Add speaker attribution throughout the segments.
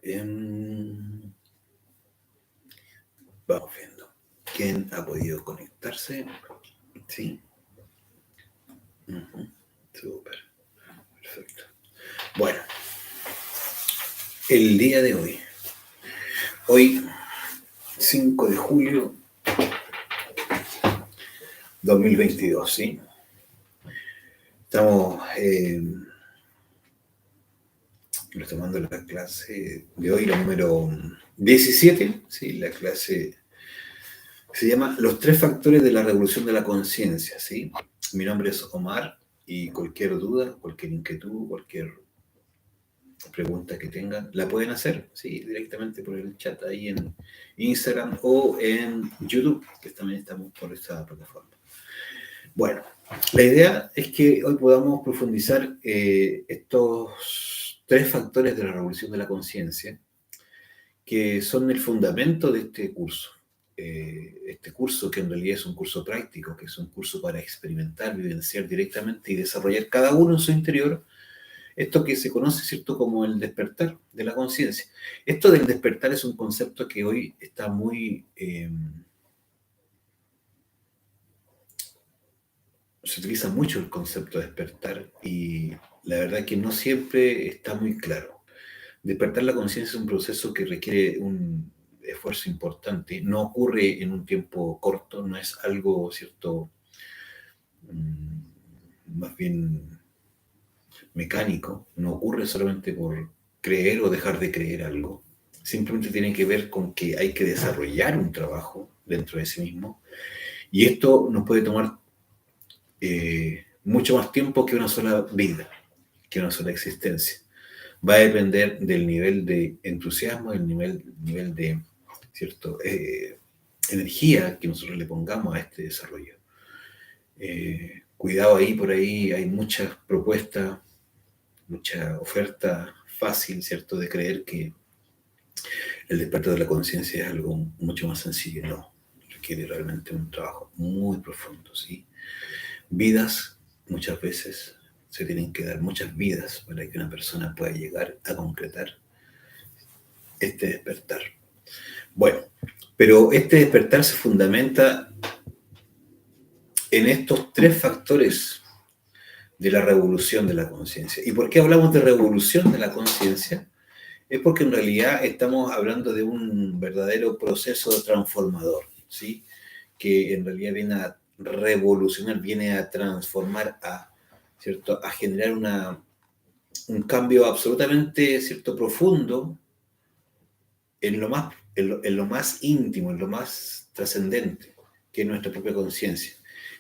Speaker 1: Em, Vamos viendo. ¿Quién ha podido conectarse? Sí. Ujú. Súper. Perfecto. Bueno, el día de hoy 5 de julio 2022, ¿sí? Estamos retomando la clase de hoy, la número 17, ¿sí? La clase se llama Los tres factores de la revolución de la conciencia, ¿sí? Mi nombre es Omar y cualquier duda, cualquier inquietud, cualquier pregunta que tengan, la pueden hacer, ¿sí? Directamente por el chat ahí en Instagram o en YouTube, que también estamos por esta plataforma. Bueno, la idea es que hoy podamos profundizar estos tres factores de la revolución de la conciencia, que son el fundamento de este curso. Este curso que en realidad es un curso práctico, que es un curso para experimentar, vivenciar directamente y desarrollar cada uno en su interior esto que se conoce, ¿cierto?, como el despertar de la conciencia. Esto del despertar es un concepto que hoy está muy... se utiliza mucho el concepto de despertar y la verdad que no siempre está muy claro. Despertar la conciencia es un proceso que requiere un esfuerzo importante, no ocurre en un tiempo corto, no es algo, ¿cierto?, más bien mecánico, no ocurre solamente por creer o dejar de creer algo. Simplemente tiene que ver con que hay que desarrollar un trabajo dentro de sí mismo y esto nos puede tomar mucho más tiempo que una sola vida, que una sola existencia. Va a depender del nivel de entusiasmo, del nivel de cierto energía que nosotros le pongamos a este desarrollo. Cuidado ahí, por ahí hay muchas propuestas, mucha oferta fácil, ¿cierto?, de creer que el despertar de la conciencia es algo mucho más sencillo. No, requiere realmente un trabajo muy profundo, ¿sí? Vidas, muchas veces se tienen que dar muchas vidas para que una persona pueda llegar a concretar este despertar. Bueno, pero este despertar se fundamenta en estos tres factores de la revolución de la conciencia. ¿Y por qué hablamos de revolución de la conciencia? Es porque en realidad estamos hablando de un verdadero proceso transformador, ¿sí? Que en realidad viene a revolucionar, viene a transformar, ¿cierto?, a generar un cambio absolutamente, ¿cierto?, profundo en lo más íntimo, en lo más trascendente, que es nuestra propia conciencia.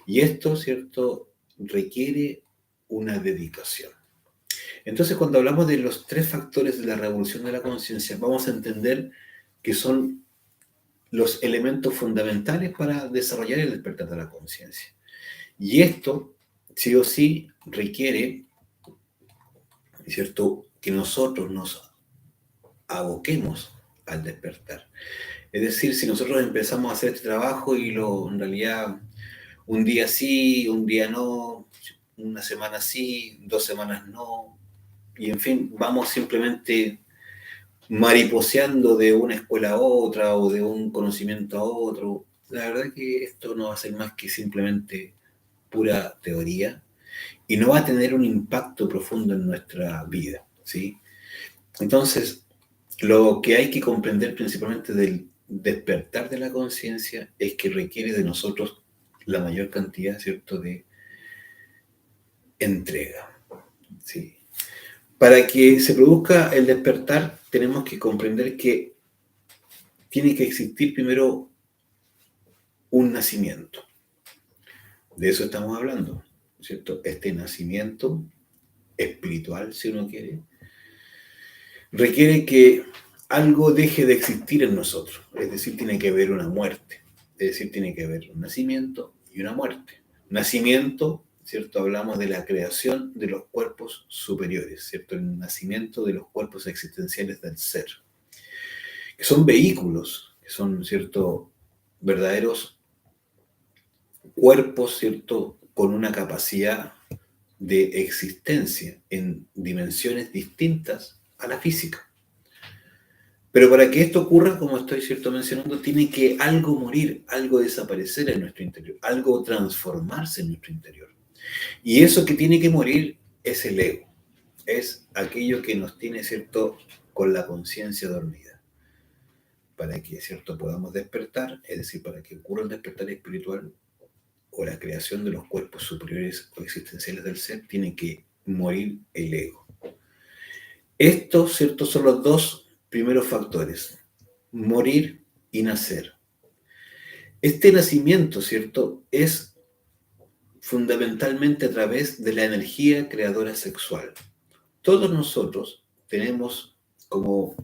Speaker 1: Y esto, ¿cierto?, requiere una dedicación. Entonces, cuando hablamos de los tres factores de la revolución de la conciencia, vamos a entender que son los elementos fundamentales para desarrollar el despertar de la conciencia. Y esto, sí o sí, requiere, ¿cierto?, que nosotros nos aboquemos al despertar. Es decir, si nosotros empezamos a hacer este trabajo y en realidad un día sí, un día no, una semana sí, 2 semanas no, y en fin, vamos simplemente mariposeando de una escuela a otra o de un conocimiento a otro. La verdad que esto no va a ser más que simplemente pura teoría y no va a tener un impacto profundo en nuestra vida, ¿sí? Entonces, lo que hay que comprender principalmente del despertar de la conciencia es que requiere de nosotros la mayor cantidad, ¿cierto?, de entrega, ¿sí? Para que se produzca el despertar, tenemos que comprender que tiene que existir primero un nacimiento. De eso estamos hablando, ¿cierto? Este nacimiento espiritual, si uno quiere, requiere que algo deje de existir en nosotros. Es decir, tiene que haber una muerte. Es decir, tiene que haber un nacimiento y una muerte. Nacimiento, ¿cierto? Hablamos de la creación de los cuerpos superiores, ¿cierto? El nacimiento de los cuerpos existenciales del ser, que son vehículos, que son, ¿cierto?, verdaderos cuerpos, ¿cierto?, con una capacidad de existencia en dimensiones distintas a la física. Pero para que esto ocurra, como estoy mencionando, tiene que algo morir, algo desaparecer en nuestro interior, algo transformarse en nuestro interior. Y eso que tiene que morir es el ego, es aquello que nos tiene, ¿cierto?, con la conciencia dormida. Para que, ¿cierto?, podamos despertar, es decir, para que ocurra el despertar espiritual o la creación de los cuerpos superiores o existenciales del ser, tiene que morir el ego. Estos, ¿cierto?, son los dos primeros factores, morir y nacer. Este nacimiento, ¿cierto?, es fundamentalmente a través de la energía creadora sexual. Todos nosotros tenemos como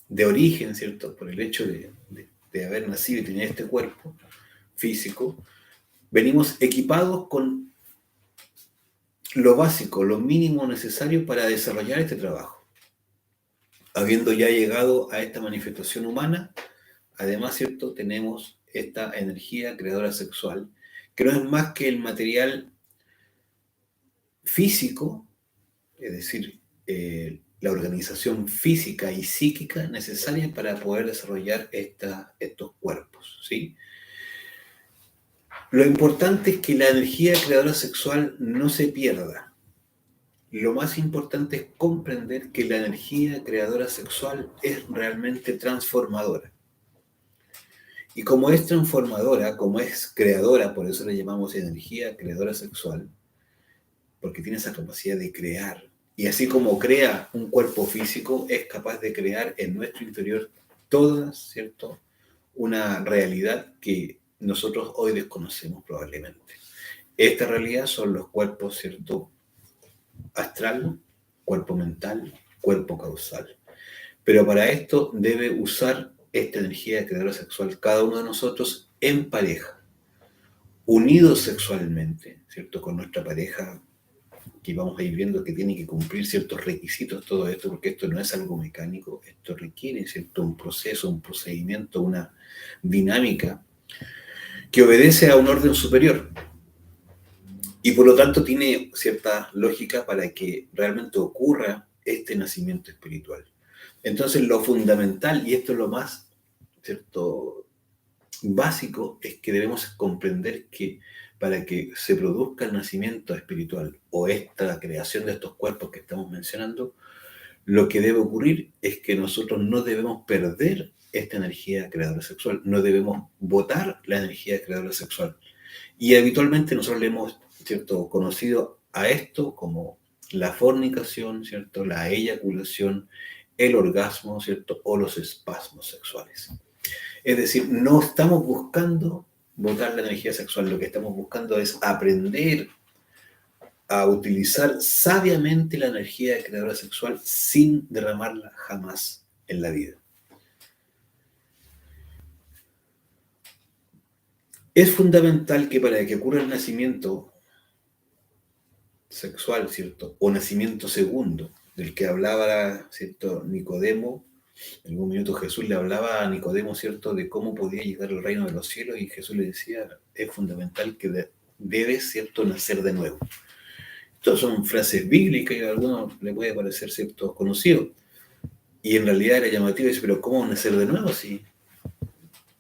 Speaker 1: de origen, ¿cierto?, por el hecho de haber nacido y tener este cuerpo físico, venimos equipados con lo básico, lo mínimo necesario para desarrollar este trabajo. Habiendo ya llegado a esta manifestación humana, además, ¿cierto?, tenemos esta energía creadora sexual, que no es más que el material físico, es decir, la organización física y psíquica necesaria para poder desarrollar estos cuerpos, ¿sí? Lo importante es que la energía creadora sexual no se pierda. Lo más importante es comprender que la energía creadora sexual es realmente transformadora. Y como es transformadora, como es creadora, por eso le llamamos energía creadora sexual, porque tiene esa capacidad de crear. Y así como crea un cuerpo físico, es capaz de crear en nuestro interior toda, ¿cierto?, una realidad que nosotros hoy desconocemos probablemente. Esta realidad son los cuerpos, ¿cierto?, astral, cuerpo mental, cuerpo causal. Pero para esto debe usar esta energía creadora sexual cada uno de nosotros en pareja, unidos sexualmente, ¿cierto?, con nuestra pareja, que vamos a ir viendo que tiene que cumplir ciertos requisitos, todo esto, porque esto no es algo mecánico, esto requiere, ¿cierto?, un proceso, un procedimiento, una dinámica que obedece a un orden superior. Y por lo tanto tiene cierta lógica para que realmente ocurra este nacimiento espiritual. Entonces lo fundamental, y esto es lo más, ¿cierto?, básico, es que debemos comprender que para que se produzca el nacimiento espiritual o esta creación de estos cuerpos que estamos mencionando, lo que debe ocurrir es que nosotros no debemos perder esta energía creadora sexual, no debemos botar la energía creadora sexual. Y habitualmente nosotros le hemos, ¿cierto?, conocido a esto como la fornicación, ¿cierto?, la eyaculación, el orgasmo, ¿cierto?, o los espasmos sexuales. Es decir, no estamos buscando botar la energía sexual, lo que estamos buscando es aprender a utilizar sabiamente la energía creadora sexual sin derramarla jamás en la vida. Es fundamental que para que ocurra el nacimiento sexual, ¿cierto?, o nacimiento segundo, del que hablaba, ¿cierto?, Nicodemo. En algún minuto Jesús le hablaba a Nicodemo, ¿cierto?, de cómo podía llegar al reino de los cielos, y Jesús le decía, es fundamental que debes, ¿cierto?, nacer de nuevo. Estas son frases bíblicas y a algunos le puede parecer, ¿cierto?, conocido. Y en realidad era llamativo, dice, pero ¿cómo nacer de nuevo si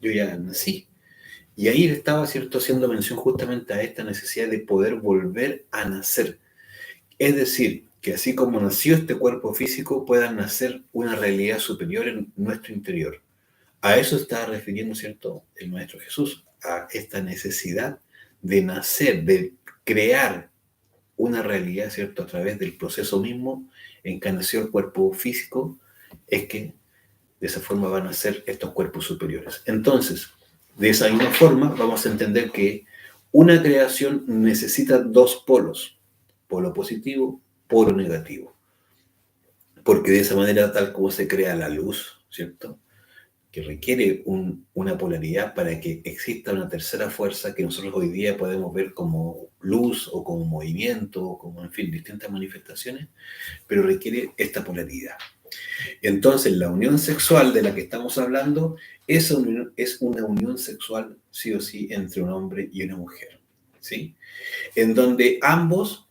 Speaker 1: yo ya nací? Y ahí estaba, ¿cierto?, haciendo mención justamente a esta necesidad de poder volver a nacer. Es decir, que así como nació este cuerpo físico, pueda nacer una realidad superior en nuestro interior. A eso está refiriendo, ¿cierto?, el Maestro Jesús, a esta necesidad de nacer, de crear una realidad, ¿cierto?, a través del proceso mismo en que nació el cuerpo físico, es que de esa forma van a ser estos cuerpos superiores. Entonces, de esa misma forma, vamos a entender que una creación necesita dos polos, polo positivo, polo negativo. Porque de esa manera, tal como se crea la luz, ¿cierto?, que requiere una polaridad para que exista una tercera fuerza que nosotros hoy día podemos ver como luz o como movimiento, o como, en fin, distintas manifestaciones, pero requiere esta polaridad. Entonces, la unión sexual de la que estamos hablando es una unión sexual, sí o sí, entre un hombre y una mujer, ¿sí?, en donde ambos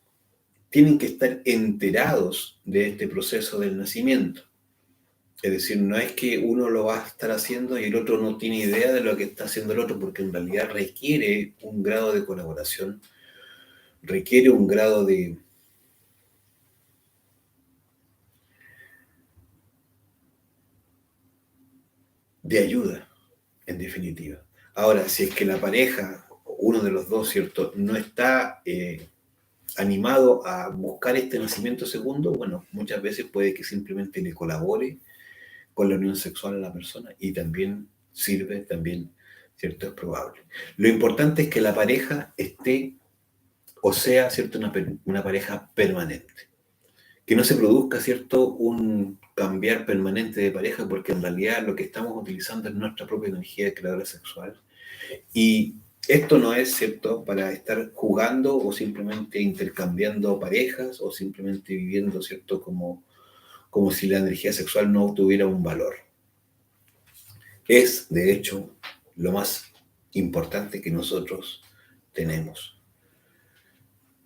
Speaker 1: tienen que estar enterados de este proceso del nacimiento. Es decir, no es que uno lo va a estar haciendo y el otro no tiene idea de lo que está haciendo el otro, porque en realidad requiere un grado de colaboración, requiere un grado de ayuda, en definitiva. Ahora, si es que la pareja, uno de los dos, ¿cierto?, no está animado a buscar este nacimiento segundo, bueno, muchas veces puede que simplemente le colabore con la unión sexual a la persona y también sirve, también, ¿cierto? Es probable. Lo importante es que la pareja esté, o sea, ¿cierto? Una pareja permanente. Que no se produzca, ¿cierto? Un cambiar permanente de pareja, porque en realidad lo que estamos utilizando es nuestra propia energía creadora sexual. Y esto no es, ¿cierto?, para estar jugando o simplemente intercambiando parejas o simplemente viviendo, ¿cierto?, como si la energía sexual no tuviera un valor. Es, de hecho, lo más importante que nosotros tenemos.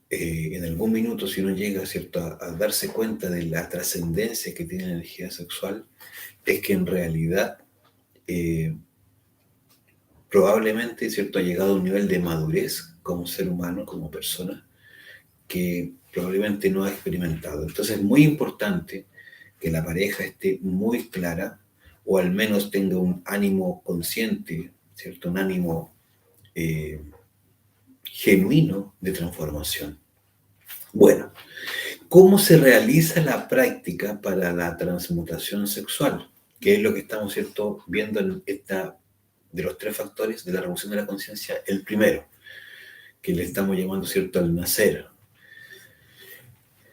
Speaker 1: En algún minuto, si uno llega, ¿cierto?, a darse cuenta de la trascendencia que tiene la energía sexual, es que en realidad eh, probablemente, ¿cierto?, ha llegado a un nivel de madurez como ser humano, como persona, que probablemente no ha experimentado. Entonces es muy importante que la pareja esté muy clara o al menos tenga un ánimo consciente, ¿cierto? Un ánimo eh, genuino de transformación. Bueno, ¿cómo se realiza la práctica para la transmutación sexual? Que es lo que estamos, ¿cierto?, viendo en esta, de los tres factores de la revolución de la conciencia, el primero, que le estamos llamando, ¿cierto?, al nacer.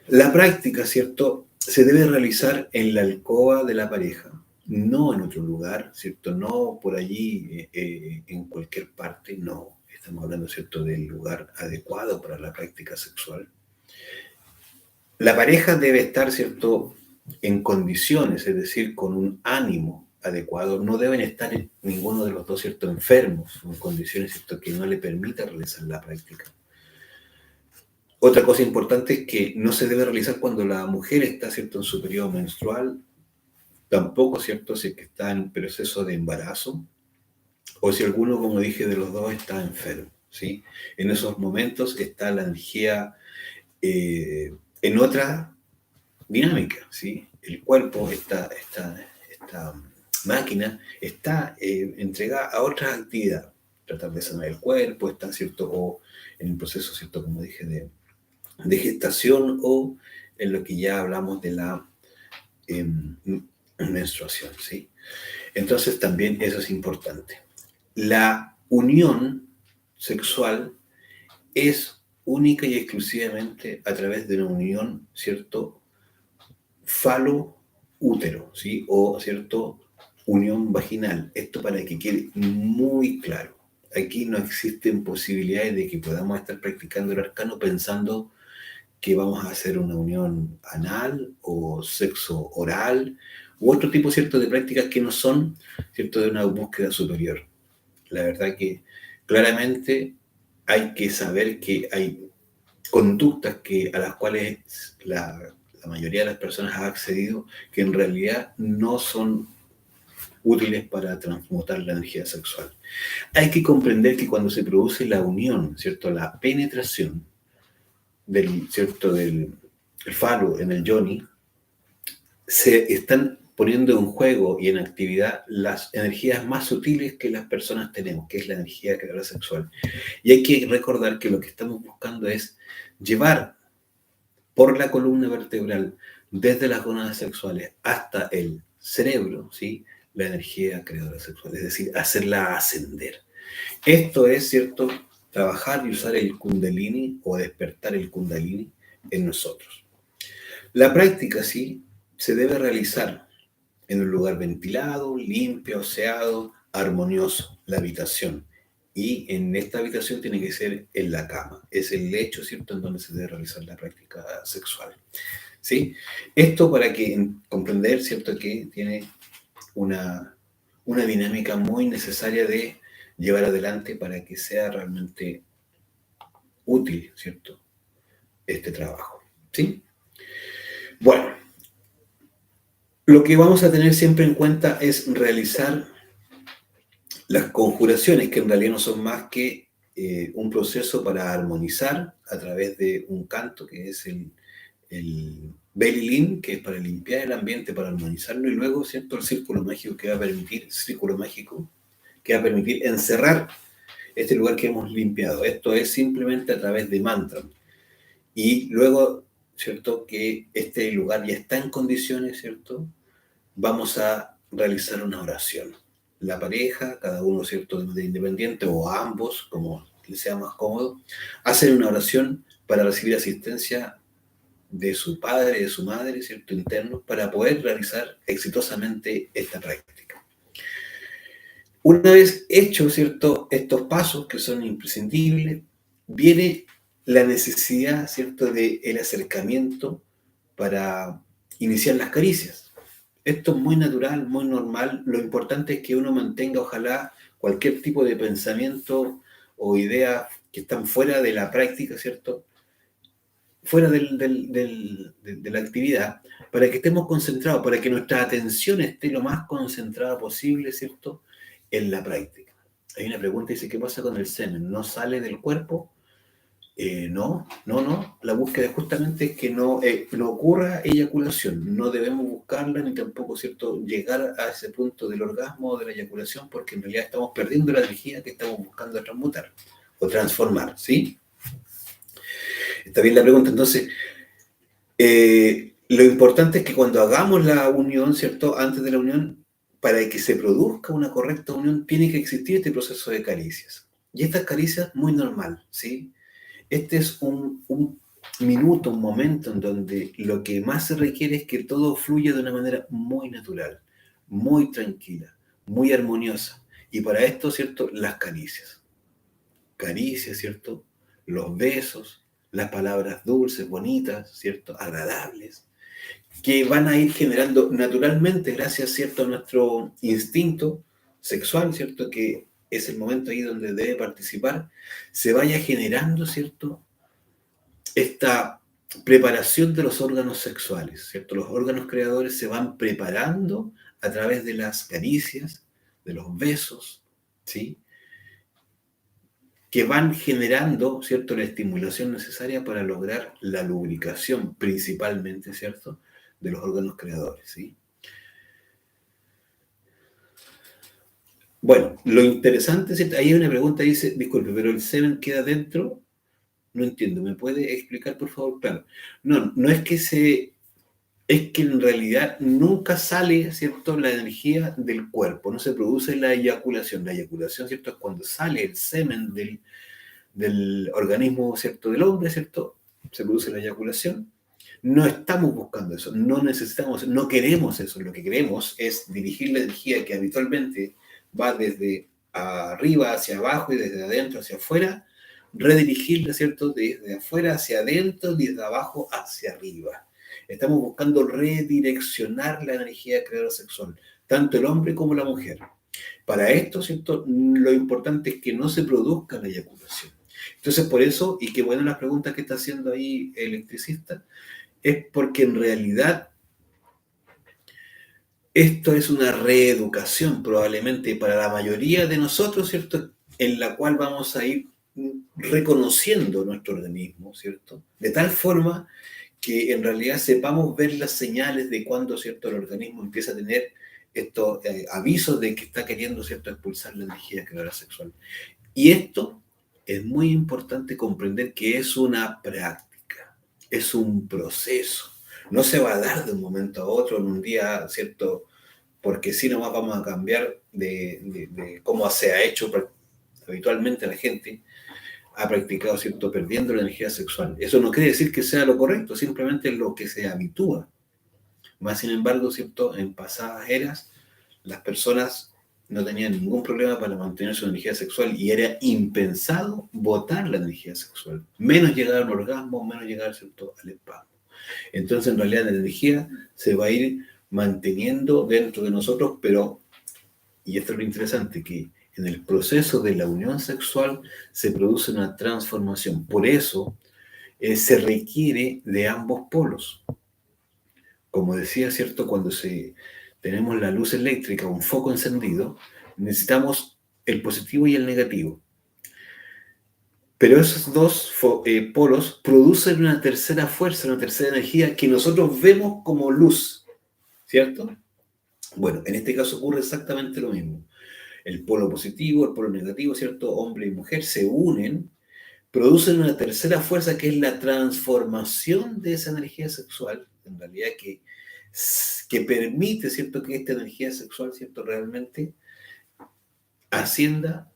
Speaker 1: La práctica, ¿cierto?, se debe realizar en la alcoba de la pareja, no en otro lugar, ¿cierto? No por allí, en cualquier parte, no. Estamos hablando, ¿cierto?, del lugar adecuado para la práctica sexual. La pareja debe estar, ¿cierto?, en condiciones, es decir, con un ánimo adecuado. No deben estar ninguno de los dos, ¿cierto?, enfermos, en condiciones, ¿cierto?, que no le permita realizar la práctica. Otra cosa importante es que no se debe realizar cuando la mujer está, ¿cierto?, en su periodo menstrual, tampoco, ¿cierto?, si es que está en proceso de embarazo, o si alguno, como dije, de los dos está enfermo, ¿sí? En esos momentos está la energía en otra dinámica, ¿sí? El cuerpo, esta máquina, está entregada a otra actividad, tratar de sanar el cuerpo, está, ¿cierto?, o en el proceso, ¿cierto?, como dije, de gestación o en lo que ya hablamos de la eh, menstruación, ¿sí? Entonces también eso es importante. La unión sexual es única y exclusivamente a través de una unión, ¿cierto?, falo-útero, ¿sí? O, ¿cierto?, unión vaginal. Esto para que quede muy claro. Aquí no existen posibilidades de que podamos estar practicando el arcano pensando que vamos a hacer una unión anal o sexo oral u otro tipo, ¿cierto?, de prácticas que no son, ¿cierto?, de una búsqueda superior. La verdad que claramente hay que saber que hay conductas a las cuales la mayoría de las personas ha accedido que en realidad no son útiles para transmutar la energía sexual. Hay que comprender que cuando se produce la unión, ¿cierto?, la penetración ¿cierto?, del falo en el yoni, se están poniendo en juego y en actividad las energías más sutiles que las personas tenemos, que es la energía creadora sexual. Y hay que recordar que lo que estamos buscando es llevar por la columna vertebral, desde las gónadas sexuales hasta el cerebro, ¿sí?, la energía creadora sexual, es decir, hacerla ascender. Esto es, ¿cierto?, trabajar y usar el kundalini o despertar el kundalini en nosotros. La práctica, sí, se debe realizar en un lugar ventilado, limpio, aseado, armonioso, la habitación. Y en esta habitación tiene que ser en la cama. Es el lecho, ¿cierto?, en donde se debe realizar la práctica sexual. ¿Sí? Esto para que comprender, ¿cierto?, que tiene una dinámica muy necesaria de llevar adelante para que sea realmente útil, ¿cierto?, este trabajo. ¿Sí? Bueno, Lo que vamos a tener siempre en cuenta es realizar las conjuraciones, que en realidad no son más que un proceso para armonizar a través de un canto, que es el Belilín, que es para limpiar el ambiente, para armonizarlo, y luego, ¿cierto?, el círculo mágico, que va a permitir encerrar este lugar que hemos limpiado. Esto es simplemente a través de mantra. Y luego, ¿cierto?, que este lugar ya está en condiciones, ¿cierto?, vamos a realizar una oración. La pareja, cada uno, ¿cierto?, de independiente, o ambos, como les sea más cómodo, hacen una oración para recibir asistencia de su padre, de su madre, ¿cierto?, interno, para poder realizar exitosamente esta práctica. Una vez hechos, ¿cierto?, estos pasos que son imprescindibles, viene la necesidad, ¿cierto?, del acercamiento para iniciar las caricias. Esto es muy natural, muy normal. Lo importante es que uno mantenga, ojalá, cualquier tipo de pensamiento o ideas que están fuera de la práctica, ¿cierto?, fuera de la actividad, para que estemos concentrados, para que nuestra atención esté lo más concentrada posible, ¿cierto?, en la práctica. Hay una pregunta, dice, ¿qué pasa con el semen? ¿No sale del cuerpo? No. La búsqueda justamente es que no ocurra eyaculación. No debemos buscarla ni tampoco, ¿cierto?, llegar a ese punto del orgasmo o de la eyaculación, porque en realidad estamos perdiendo la energía que estamos buscando transmutar o transformar, ¿sí? Está bien la pregunta. Entonces, lo importante es que cuando hagamos la unión, ¿cierto?, antes de la unión, para que se produzca una correcta unión, tiene que existir este proceso de caricias. Y estas caricias, muy normal, ¿sí? Este es un minuto, un momento en donde lo que más se requiere es que todo fluya de una manera muy natural, muy tranquila, muy armoniosa. Y para esto, ¿cierto?, las caricias. Caricias, ¿cierto? Los besos, las palabras dulces, bonitas, ¿cierto?, agradables, que van a ir generando naturalmente, gracias, ¿cierto?, a nuestro instinto sexual, ¿cierto?, que es el momento ahí donde debe participar, se vaya generando, ¿cierto?, esta preparación de los órganos sexuales, ¿cierto? Los órganos creadores se van preparando a través de las caricias, de los besos, ¿sí?, que van generando, ¿cierto?, la estimulación necesaria para lograr la lubricación, principalmente, ¿cierto?, de los órganos creadores, ¿sí? Bueno, lo interesante, ¿cierto? Ahí hay una pregunta, dice, disculpe, pero el semen queda dentro. No entiendo, ¿me puede explicar, por favor? Claro. No es que es que en realidad nunca sale, ¿cierto?, la energía del cuerpo, no se produce la eyaculación. La eyaculación, ¿cierto?, es cuando sale el semen del organismo, ¿cierto?, del hombre, ¿cierto? Se produce la eyaculación. No estamos buscando eso, no necesitamos, no queremos eso. Lo que queremos es dirigir la energía que habitualmente va desde arriba hacia abajo y desde adentro hacia afuera, redirigirla, ¿cierto?, desde afuera hacia adentro y desde abajo hacia arriba. Estamos buscando redireccionar la energía creadora sexual, tanto el hombre como la mujer. Para esto, ¿cierto?, lo importante es que no se produzca la eyaculación. Entonces, por eso, y qué bueno las preguntas que está haciendo ahí el electricista, es porque en realidad esto es una reeducación probablemente para la mayoría de nosotros, ¿cierto?, en la cual vamos a ir reconociendo nuestro organismo, ¿cierto?, de tal forma que en realidad sepamos ver las señales de cuando, ¿cierto?, el organismo empieza a tener estos avisos de que está queriendo, ¿cierto?, expulsar la energía creadora sexual. Y esto es muy importante comprender que es una práctica, es un proceso. No se va a dar de un momento a otro, en un día, ¿cierto?, porque si nomás vamos a cambiar de cómo se ha hecho habitualmente la gente, ha practicado, ¿cierto?, perdiendo la energía sexual. Eso no quiere decir que sea lo correcto, simplemente es lo que se habitúa. Más sin embargo, ¿cierto?, en pasadas eras, las personas no tenían ningún problema para mantener su energía sexual y era impensado botar la energía sexual. Menos llegar al orgasmo, menos llegar, ¿cierto?, al espasmo. Entonces, en realidad, la energía se va a ir manteniendo dentro de nosotros, pero, y esto es lo interesante, que en el proceso de la unión sexual se produce una transformación. Por eso se requiere de ambos polos. como decía, ¿cierto? Tenemos la luz eléctrica, un foco encendido, necesitamos el positivo y el negativo. Pero esos dos polos producen una tercera fuerza, una tercera energía que nosotros vemos como luz, ¿cierto? Bueno, en este caso ocurre exactamente lo mismo. El polo positivo, el polo negativo, ¿cierto? Hombre y mujer se unen, producen una tercera fuerza que es la transformación de esa energía sexual, en realidad que permite, ¿cierto? Que esta energía sexual, ¿cierto? Realmente ascienda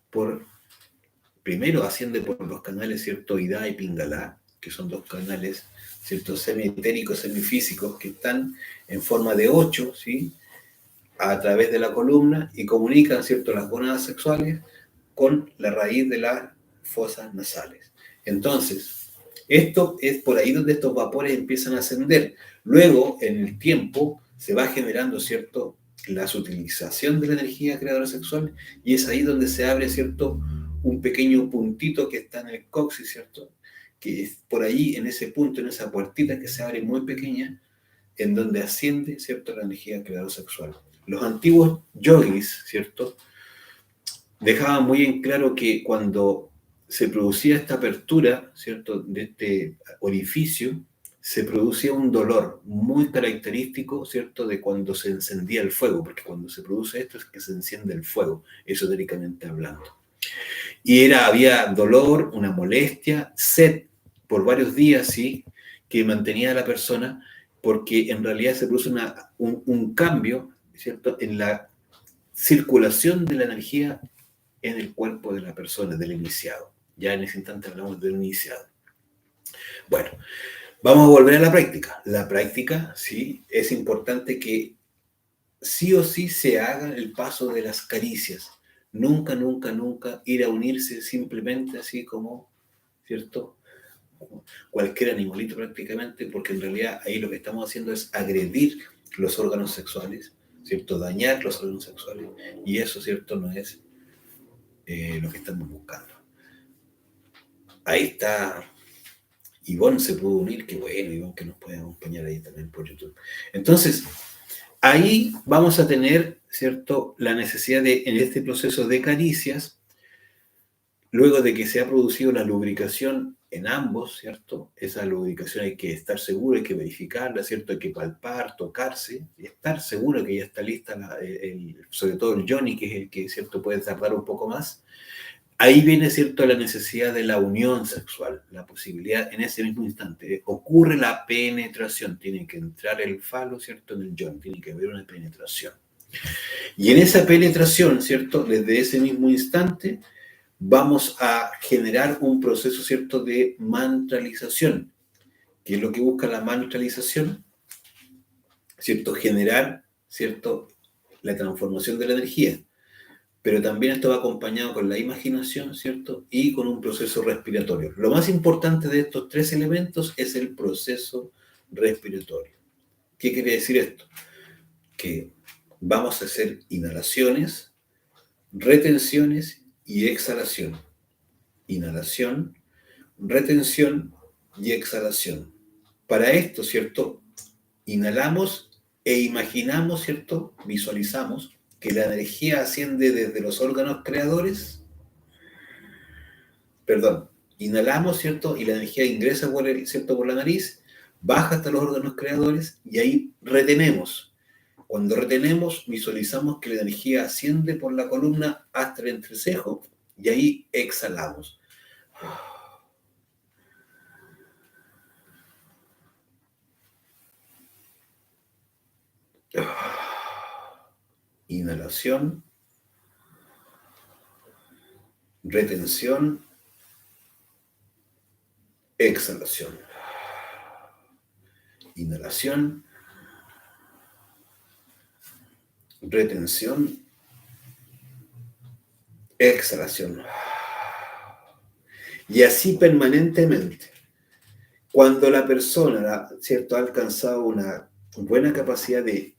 Speaker 1: primero asciende por los canales, ¿cierto? Ida y Pingala, que son dos canales, ¿cierto? Semietéricos, semifísicos, que están en forma de 8, ¿sí? A través de la columna y comunican, ¿cierto? Las gónadas sexuales con la raíz de las fosas nasales. Entonces, esto es por ahí donde estos vapores empiezan a ascender. Luego, en el tiempo, se va generando, ¿cierto? La utilización de la energía creadora sexual y es ahí donde se abre, ¿cierto? Un pequeño puntito que está en el coxis, ¿cierto? Que es por ahí, en ese punto, en esa puertita que se abre muy pequeña, en donde asciende, ¿cierto? La energía creadora sexual. Los antiguos yogis, ¿cierto? Dejaban muy en claro que cuando se producía esta apertura, ¿cierto? De este orificio, se producía un dolor muy característico, ¿cierto? De cuando se encendía el fuego, porque cuando se produce esto es que se enciende el fuego, esotéricamente hablando. Y había dolor, una molestia, sed por varios días, ¿sí? Que mantenía a la persona, porque en realidad se produce un cambio, ¿cierto? En la circulación de la energía en el cuerpo de la persona, del iniciado. Ya en ese instante hablamos del iniciado. Bueno, vamos a volver a la práctica. La práctica, sí, es importante que sí o sí se haga el paso de las caricias. Nunca, nunca, nunca ir a unirse simplemente así como, ¿cierto? Cualquier animalito prácticamente, porque en realidad ahí lo que estamos haciendo es agredir los órganos sexuales, ¿cierto? Dañar los órganos sexuales, y eso, ¿cierto? No es lo que estamos buscando. Ahí está Ivonne, se pudo unir, qué bueno, Ivonne, que nos puede acompañar ahí también por YouTube. Entonces, ahí vamos a tener, ¿cierto?, la necesidad de, en este proceso de caricias, luego de que se ha producido la lubricación en ambos, ¿cierto? Esa lubricación hay que estar seguro, hay que verificarla, ¿cierto? Hay que palpar, tocarse, y estar seguro que ya está lista, sobre todo el Johnny, que es el que, ¿cierto?, puede tardar un poco más. Ahí viene, ¿cierto?, la necesidad de la unión sexual, la posibilidad en ese mismo instante. Ocurre la penetración, tiene que entrar el falo, ¿cierto?, en el Johnny, tiene que haber una penetración. Y en esa penetración, ¿cierto?, desde ese mismo instante, vamos a generar un proceso, ¿cierto?, de mantralización. ¿Qué es lo que busca la mantralización? ¿Cierto? Generar, ¿cierto?, la transformación de la energía. Pero también esto va acompañado con la imaginación, ¿cierto? Y con un proceso respiratorio. Lo más importante de estos tres elementos es el proceso respiratorio. ¿Qué quiere decir esto? Que vamos a hacer inhalaciones, retenciones y exhalación. Inhalación, retención y exhalación. Para esto, ¿cierto? Inhalamos e imaginamos, ¿cierto? Visualizamos que la energía asciende desde los órganos creadores. Perdón, inhalamos, ¿cierto? Y la energía ingresa ¿cierto?, por la nariz, baja hasta los órganos creadores y ahí retenemos. Cuando retenemos, visualizamos que la energía asciende por la columna hasta el entrecejo y ahí exhalamos. Inhalación, retención, exhalación. Inhalación, retención, exhalación. Y así permanentemente. Cuando la persona, ¿cierto?, ha alcanzado una buena capacidad de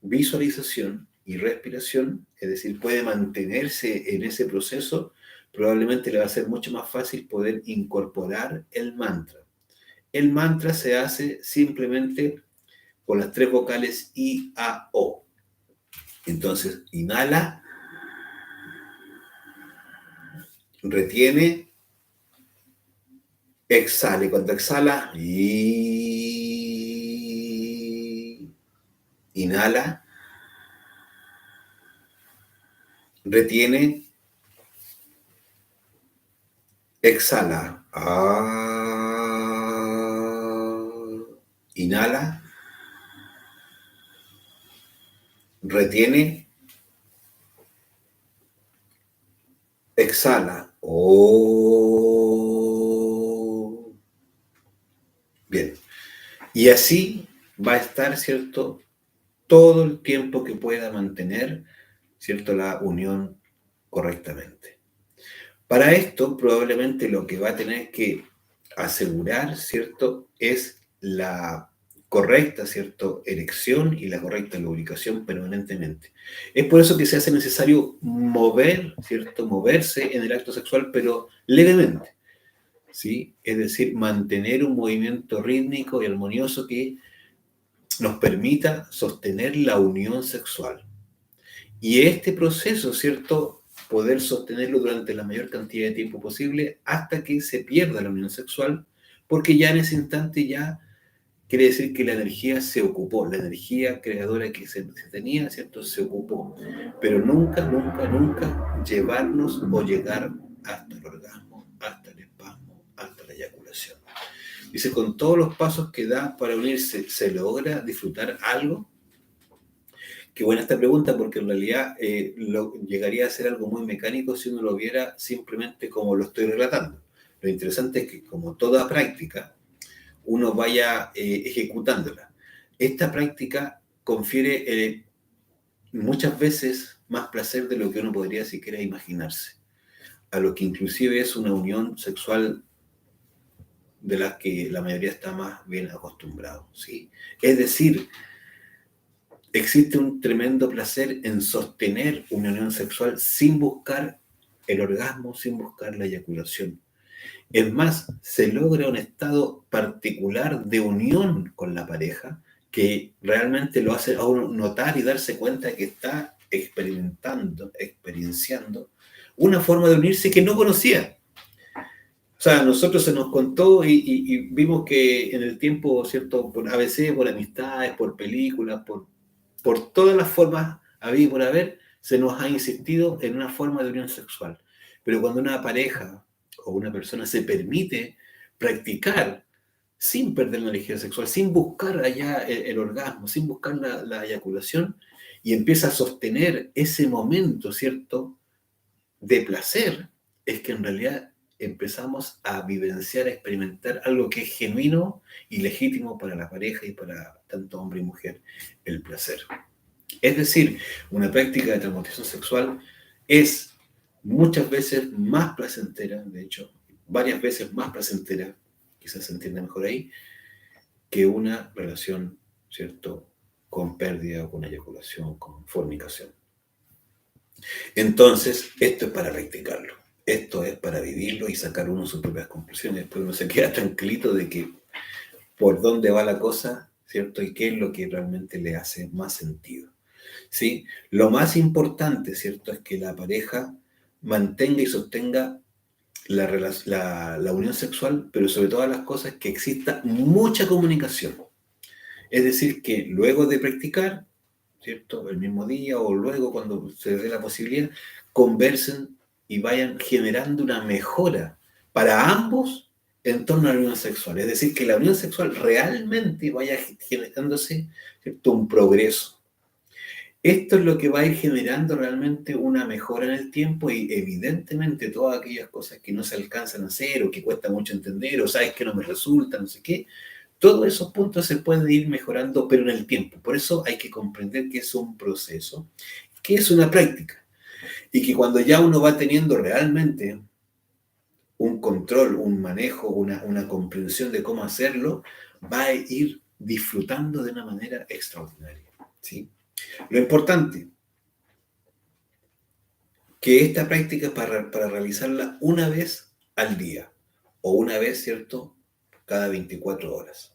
Speaker 1: visualización y respiración, es decir, puede mantenerse en ese proceso, probablemente le va a ser mucho más fácil poder incorporar el mantra. El mantra se hace simplemente con las tres vocales I, A, O. Entonces, inhala, retiene, exhale. Cuando exhala, inhala, retiene, exhala. Inhala, retiene, exhala. Bien. Y así va a estar, ¿cierto? Todo el tiempo que pueda mantener, ¿cierto? La unión correctamente. Para esto, probablemente lo que va a tener que asegurar, ¿cierto? Es la correcta, ¿cierto? Erección y la correcta lubricación permanentemente. Es por eso que se hace necesario mover, ¿cierto? Moverse en el acto sexual, pero levemente, ¿sí? Es decir, mantener un movimiento rítmico y armonioso que nos permita sostener la unión sexual. Y este proceso, ¿cierto? Poder sostenerlo durante la mayor cantidad de tiempo posible hasta que se pierda la unión sexual, porque ya en ese instante ya quiere decir que la energía se ocupó, la energía creadora que se tenía, ¿cierto? Se ocupó. Pero nunca, nunca, nunca llevarnos o llegar hasta el orgasmo, hasta el espasmo, hasta la eyaculación. Dice, con todos los pasos que da para unirse, ¿se logra disfrutar algo? Qué buena esta pregunta, porque en realidad llegaría a ser algo muy mecánico si uno lo viera simplemente como lo estoy relatando. Lo interesante es que, como toda práctica, uno vaya ejecutándola. Esta práctica confiere muchas veces más placer de lo que uno podría siquiera imaginarse, a lo que inclusive es una unión sexual de las que la mayoría está más bien acostumbrado, ¿sí? Es decir, existe un tremendo placer en sostener una unión sexual sin buscar el orgasmo, sin buscar la eyaculación. Es más, se logra un estado particular de unión con la pareja que realmente lo hace a uno notar y darse cuenta que está experienciando una forma de unirse que no conocía. O sea, a nosotros se nos contó y vimos que en el tiempo, ¿cierto? A veces por amistades, por películas, por todas las formas habidas y por haber, se nos ha insistido en una forma de unión sexual. Pero cuando una pareja o una persona se permite practicar sin perder la energía sexual, sin buscar allá el orgasmo, sin buscar la eyaculación, y empieza a sostener ese momento, ¿cierto?, de placer, es que en realidad empezamos a vivenciar, a experimentar algo que es genuino y legítimo para la pareja y para tanto hombre y mujer, el placer. Es decir, una práctica de transmutación sexual es muchas veces más placentera, de hecho, varias veces más placentera, quizás se entienda mejor ahí, que una relación, ¿cierto?, con pérdida o con eyaculación, con fornicación. Entonces, esto es para practicarlo, esto es para vivirlo y sacar uno sus propias conclusiones. Después uno se queda tranquilito de que por dónde va la cosa, ¿cierto? Y qué es lo que realmente le hace más sentido, ¿sí? Lo más importante, ¿cierto?, es que la pareja mantenga y sostenga la unión sexual, pero sobre todas las cosas que exista mucha comunicación. Es decir, que luego de practicar, ¿cierto?, el mismo día o luego cuando se dé la posibilidad, conversen y vayan generando una mejora para ambos en torno a la unión sexual. Es decir, que la unión sexual realmente vaya generándose, ¿cierto?, un progreso. Esto es lo que va a ir generando realmente una mejora en el tiempo y evidentemente todas aquellas cosas que no se alcanzan a hacer o que cuesta mucho entender o sabes que no me resulta, no sé qué, todos esos puntos se pueden ir mejorando, pero en el tiempo. Por eso hay que comprender que es un proceso, que es una práctica y que cuando ya uno va teniendo realmente un control, un manejo, una comprensión de cómo hacerlo, va a ir disfrutando de una manera extraordinaria, ¿sí? Lo importante, que esta práctica es para realizarla una vez al día o una vez, ¿cierto?, cada 24 horas.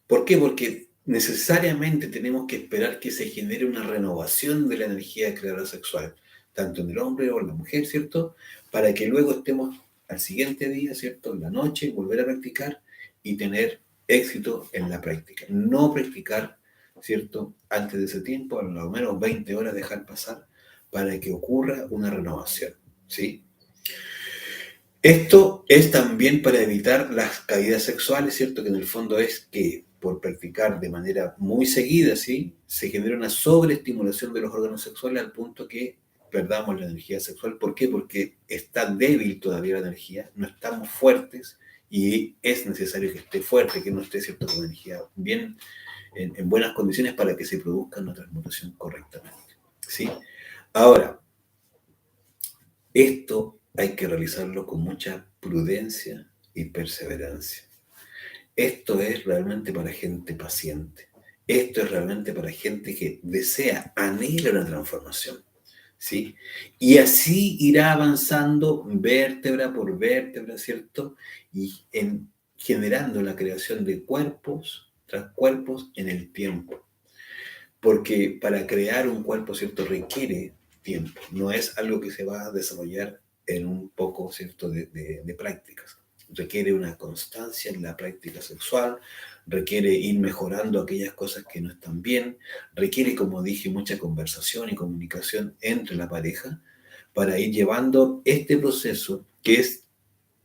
Speaker 1: ¿Por qué? Porque necesariamente tenemos que esperar que se genere una renovación de la energía creadora sexual, tanto en el hombre o en la mujer, ¿cierto? Para que luego estemos al siguiente día, ¿cierto? En la noche, volver a practicar y tener éxito en la práctica. No practicar, ¿cierto? Antes de ese tiempo, a lo menos 20 horas dejar pasar para que ocurra una renovación, ¿sí? Esto es también para evitar las caídas sexuales, ¿cierto? Que en el fondo es que por practicar de manera muy seguida, ¿sí? Se genera una sobreestimulación de los órganos sexuales al punto que perdamos la energía sexual. ¿Por qué? Porque está débil todavía la energía, no estamos fuertes y es necesario que esté fuerte, que no esté, ¿cierto? Con energía bien, en buenas condiciones para que se produzca una transmutación correctamente, ¿sí? Ahora, esto hay que realizarlo con mucha prudencia y perseverancia. Esto es realmente para gente paciente. Esto es realmente para gente que desea, anhela una transformación, ¿sí? Y así irá avanzando vértebra por vértebra, ¿cierto? Y generando la creación de cuerpos tras cuerpos en el tiempo. Porque para crear un cuerpo, ¿cierto? Requiere tiempo. No es algo que se va a desarrollar en un poco, ¿cierto? De prácticas. Requiere una constancia en la práctica sexual, requiere ir mejorando aquellas cosas que no están bien, requiere, como dije, mucha conversación y comunicación entre la pareja para ir llevando este proceso que es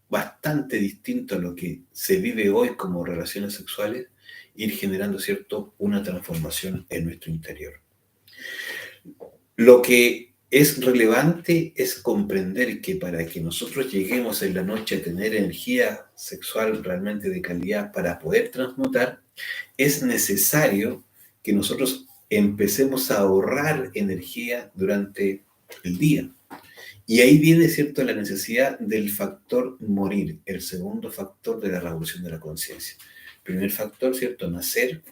Speaker 1: bastante distinto a lo que se vive hoy como relaciones sexuales, ir generando, ¿cierto?, una transformación en nuestro interior. Lo que es relevante es comprender que para que nosotros lleguemos en la noche a tener energía sexual realmente de calidad para poder transmutar, es necesario que nosotros empecemos a ahorrar energía durante el día. Y ahí viene, ¿cierto?, la necesidad del factor morir, el segundo factor de la revolución de la conciencia. Primer factor, ¿cierto?, nacer,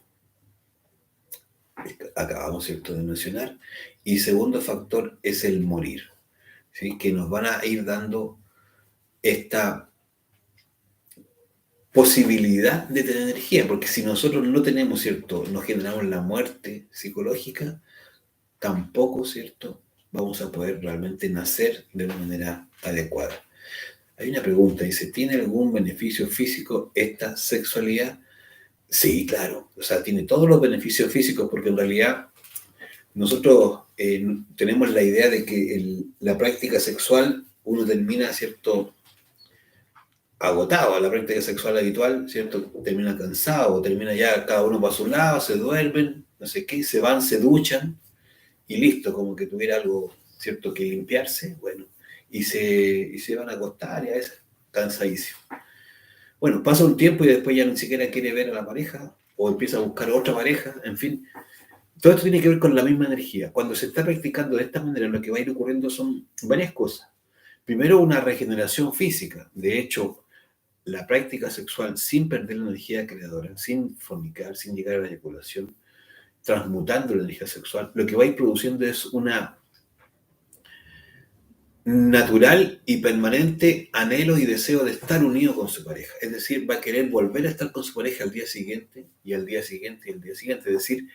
Speaker 1: acabamos, ¿cierto?, de mencionar. Y segundo factor es el morir, ¿sí?, que nos van a ir dando esta posibilidad de tener energía, porque si nosotros no tenemos, ¿cierto?, no generamos la muerte psicológica, tampoco, ¿cierto?, vamos a poder realmente nacer de una manera adecuada. Hay una pregunta, dice, ¿tiene algún beneficio físico esta sexualidad? Sí, claro, o sea, tiene todos los beneficios físicos porque en realidad nosotros tenemos la idea de que la práctica sexual uno termina, ¿cierto?, agotado, la práctica sexual habitual, ¿cierto?, termina cansado, termina ya cada uno para su lado, se duermen, no sé qué, se van, se duchan y listo, como que tuviera algo, ¿cierto?, que limpiarse, bueno, y se van a acostar y a veces cansadísimo. Bueno, pasa un tiempo y después ya ni siquiera quiere ver a la pareja o empieza a buscar otra pareja, en fin. Todo esto tiene que ver con la misma energía. Cuando se está practicando de esta manera, lo que va a ir ocurriendo son varias cosas. Primero, una regeneración física. De hecho, la práctica sexual sin perder la energía creadora, sin fornicar, sin llegar a la eyaculación, transmutando la energía sexual, lo que va a ir produciendo es una natural y permanente anhelo y deseo de estar unido con su pareja. Es decir, va a querer volver a estar con su pareja al día siguiente y al día siguiente y al día siguiente. Es decir,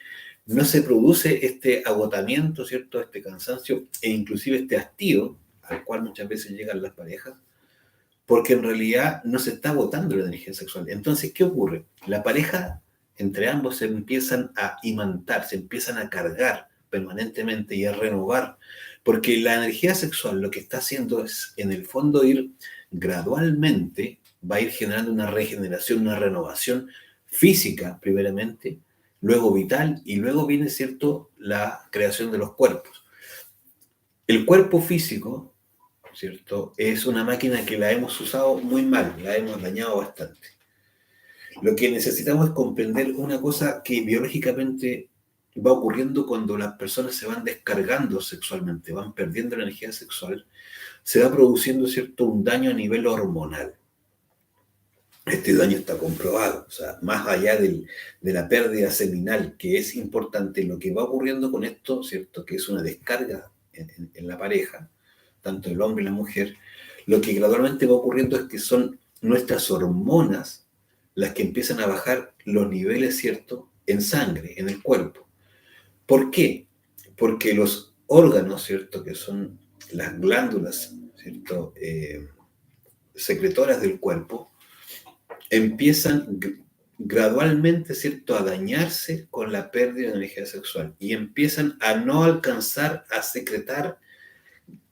Speaker 1: no se produce este agotamiento, ¿cierto? Este cansancio e inclusive este hastío al cual muchas veces llegan las parejas, porque en realidad no se está agotando la energía sexual. Entonces, ¿qué ocurre? La pareja, entre ambos, se empiezan a imantar, se empiezan a cargar permanentemente y a renovar, porque la energía sexual lo que está haciendo es, en el fondo, ir gradualmente, va a ir generando una regeneración, una renovación física, primeramente, luego vital, y luego viene, ¿cierto?, la creación de los cuerpos. El cuerpo físico, ¿cierto?, es una máquina que la hemos usado muy mal, la hemos dañado bastante. Lo que necesitamos es comprender una cosa que biológicamente va ocurriendo cuando las personas se van descargando sexualmente, van perdiendo la energía sexual, se va produciendo, ¿cierto?, un daño a nivel hormonal. Este daño está comprobado, o sea, más allá de la pérdida seminal, que es importante, lo que va ocurriendo con esto, ¿cierto?, que es una descarga en la pareja, tanto el hombre y la mujer, lo que gradualmente va ocurriendo es que son nuestras hormonas las que empiezan a bajar los niveles, ¿cierto?, en sangre, en el cuerpo. ¿Por qué? Porque los órganos, ¿cierto?, que son las glándulas, ¿cierto?, secretoras del cuerpo, empiezan gradualmente, ¿cierto?, a dañarse con la pérdida de energía sexual y empiezan a no alcanzar a secretar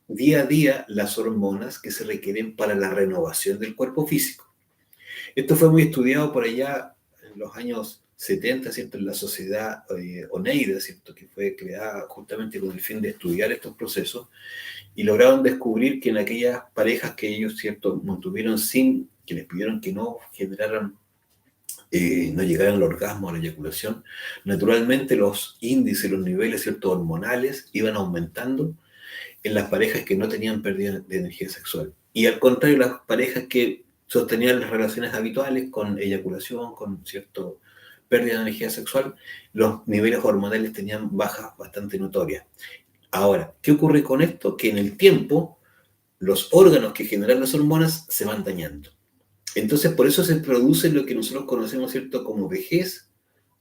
Speaker 1: día a día las hormonas que se requieren para la renovación del cuerpo físico. Esto fue muy estudiado por allá en los años 70, ¿cierto?, en la sociedad Oneida, ¿cierto?, que fue creada justamente con el fin de estudiar estos procesos, y lograron descubrir que en aquellas parejas que ellos, ¿cierto?, mantuvieron sin, que les pidieron que no generaran, no llegaran al orgasmo, a la eyaculación, naturalmente los índices, los niveles, ¿cierto?, hormonales iban aumentando en las parejas que no tenían pérdida de energía sexual. Y al contrario, las parejas que sostenían las relaciones habituales con eyaculación, con cierto pérdida de energía sexual, los niveles hormonales tenían bajas bastante notorias. Ahora, ¿qué ocurre con esto? Que en el tiempo los órganos que generan las hormonas se van dañando. Entonces, por eso se produce lo que nosotros conocemos, ¿cierto?, como vejez,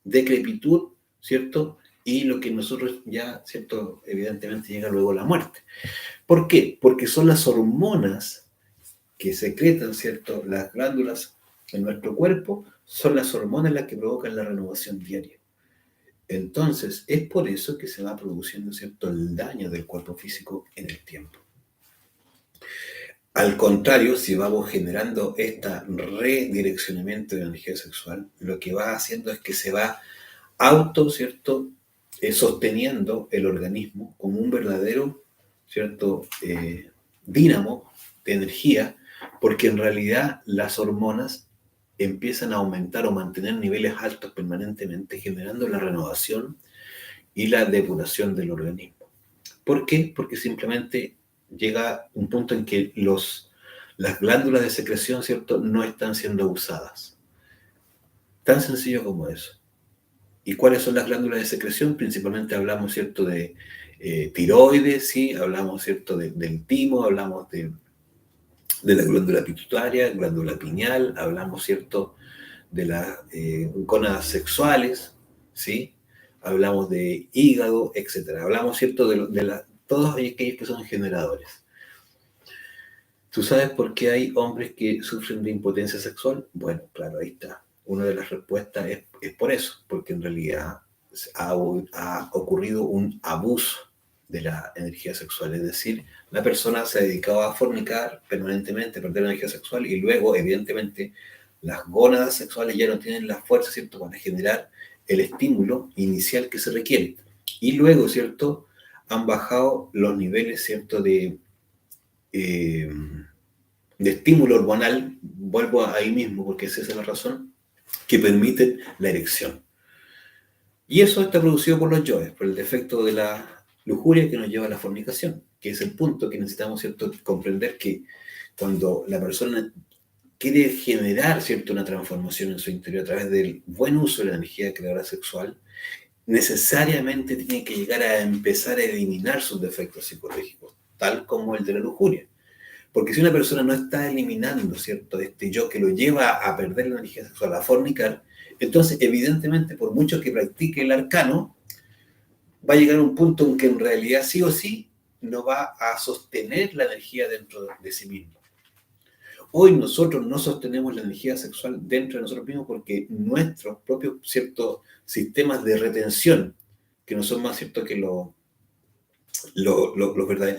Speaker 1: decrepitud, ¿cierto?, y lo que nosotros ya, ¿cierto?, evidentemente llega luego la muerte. ¿Por qué? Porque son las hormonas que secretan, ¿cierto?, las glándulas en nuestro cuerpo, son las hormonas las que provocan la renovación diaria. Entonces, es por eso que se va produciendo, ¿cierto?, el daño del cuerpo físico en el tiempo. Al contrario, si vamos generando este redireccionamiento de la energía sexual, lo que va haciendo es que se va ¿cierto?, sosteniendo el organismo como un verdadero, ¿cierto?, dínamo de energía, porque en realidad las hormonas empiezan a aumentar o mantener niveles altos permanentemente, generando la renovación y la depuración del organismo. ¿Por qué? Porque simplemente llega un punto en que las glándulas de secreción, ¿cierto?, no están siendo usadas. Tan sencillo como eso. ¿Y cuáles son las glándulas de secreción? Principalmente hablamos, ¿cierto?, de tiroides, ¿sí? Hablamos, ¿cierto?, del timo, hablamos de la glándula pituitaria, glándula pineal, hablamos, ¿cierto?, de las gónadas sexuales, ¿sí? Hablamos de hígado, etc. Hablamos, ¿cierto?, de todos aquellos que son generadores. ¿Tú sabes por qué hay hombres que sufren de impotencia sexual? Bueno, claro, ahí está. Una de las respuestas es por eso, porque en realidad ha ocurrido un abuso de la energía sexual. Es decir, la persona se dedicaba a fornicar permanentemente, a perder energía sexual, y luego, evidentemente, las gónadas sexuales ya no tienen la fuerza, ¿cierto?, para generar el estímulo inicial que se requiere. Y luego, ¿cierto?, han bajado los niveles, ¿cierto?, de estímulo hormonal, vuelvo ahí mismo, porque esa es la razón, que permite la erección. Y eso está producido por los yoes, por el defecto de la lujuria que nos lleva a la fornicación, que es el punto que necesitamos, ¿cierto?, comprender, que cuando la persona quiere generar, ¿cierto?, una transformación en su interior a través del buen uso de la energía creadora sexual, necesariamente tiene que llegar a empezar a eliminar sus defectos psicológicos, tal como el de la lujuria. Porque si una persona no está eliminando, ¿cierto?, este yo que lo lleva a perder la energía sexual, a fornicar, entonces, evidentemente, por mucho que practique el arcano, va a llegar a un punto en que en realidad sí o sí no va a sostener la energía dentro de sí mismo. Hoy nosotros no sostenemos la energía sexual dentro de nosotros mismos porque nuestros propios, ciertos sistemas de retención, que no son más ciertos que las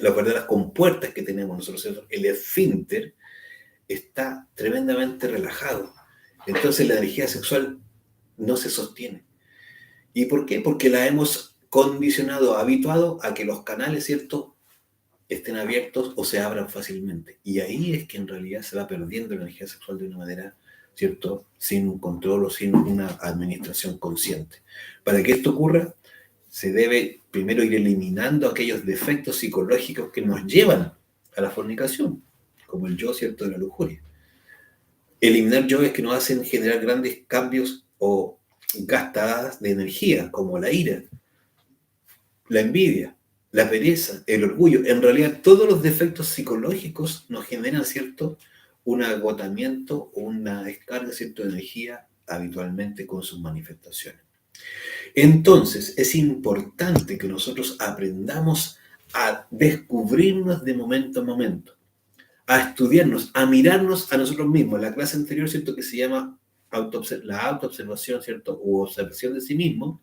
Speaker 1: verdaderas compuertas que tenemos nosotros, el esfínter, está tremendamente relajado. Entonces la energía sexual no se sostiene. ¿Y por qué? Porque la hemos condicionado, habituado a que los canales, ¿cierto?, estén abiertos o se abran fácilmente. Y ahí es que en realidad se va perdiendo la energía sexual de una manera, ¿cierto?, sin un control o sin una administración consciente. Para que esto ocurra, se debe primero ir eliminando aquellos defectos psicológicos que nos llevan a la fornicación, como el yo, ¿cierto?, de la lujuria. Eliminar yoes que nos hacen generar grandes cambios o gastadas de energía, como la ira, la envidia, la pereza, el orgullo. En realidad, todos los defectos psicológicos nos generan, ¿cierto?, un agotamiento o una descarga, ¿cierto?, de energía habitualmente con sus manifestaciones. Entonces, es importante que nosotros aprendamos a descubrirnos de momento a momento, a estudiarnos, a mirarnos a nosotros mismos. La clase anterior, ¿cierto?, que se llama la autoobservación, ¿cierto?, u observación de sí mismo,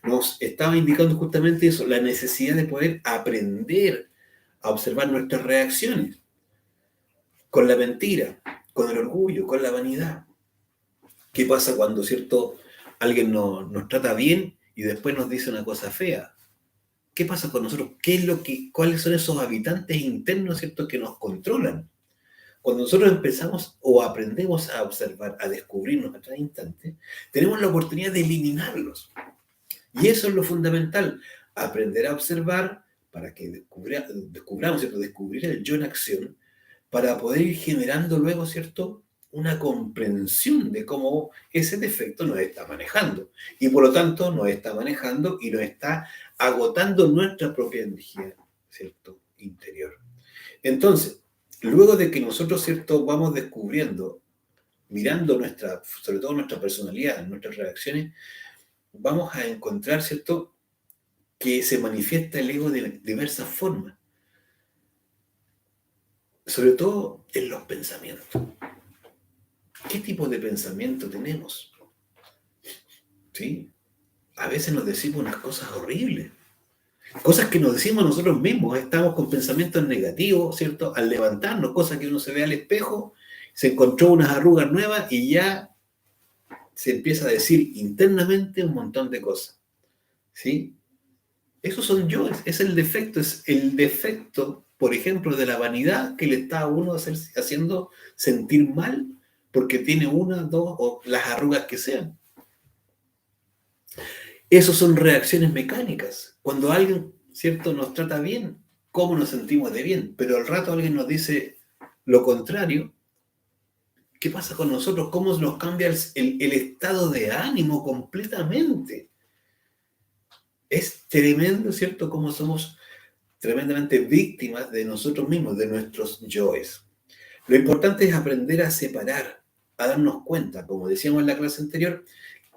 Speaker 1: nos estaba indicando justamente eso, la necesidad de poder aprender a observar nuestras reacciones con la mentira, con el orgullo, con la vanidad. ¿Qué pasa cuando, cierto, alguien nos trata bien y después nos dice una cosa fea? ¿Qué pasa con nosotros? ¿Cuáles son esos habitantes internos, cierto, que nos controlan? Cuando nosotros empezamos o aprendemos a observar, a descubrirnos a cada instante, tenemos la oportunidad de eliminarlos. Y eso es lo fundamental, aprender a observar para que descubramos, ¿cierto?, descubrir el yo en acción, para poder ir generando luego, ¿cierto?, una comprensión de cómo ese defecto nos está manejando. Y por lo tanto nos está manejando y nos está agotando nuestra propia energía, ¿cierto?, interior. Entonces, luego de que nosotros, ¿cierto?, vamos descubriendo, mirando sobre todo nuestra personalidad, nuestras reacciones, vamos a encontrar, ¿cierto?, que se manifiesta el ego de diversas formas, sobre todo en los pensamientos. ¿Qué tipo de pensamiento tenemos? ¿Sí? A veces nos decimos unas cosas horribles, cosas que nos decimos nosotros mismos. Estamos con pensamientos negativos, ¿cierto? Al levantarnos, cosas que uno se ve al espejo, se encontró unas arrugas nuevas y ya se empieza a decir internamente un montón de cosas, ¿sí? Esos son yo, es el defecto, por ejemplo, de la vanidad que le está a uno haciendo sentir mal porque tiene una, dos o las arrugas que sean. Esas son reacciones mecánicas. Cuando alguien, ¿cierto?, nos trata bien, ¿cómo nos sentimos de bien? Pero al rato alguien nos dice lo contrario. ¿Qué pasa con nosotros? ¿Cómo nos cambia el estado de ánimo completamente? Es tremendo, ¿cierto?, cómo somos tremendamente víctimas de nosotros mismos, de nuestros yoes. Lo importante es aprender a separar, a darnos cuenta, como decíamos en la clase anterior,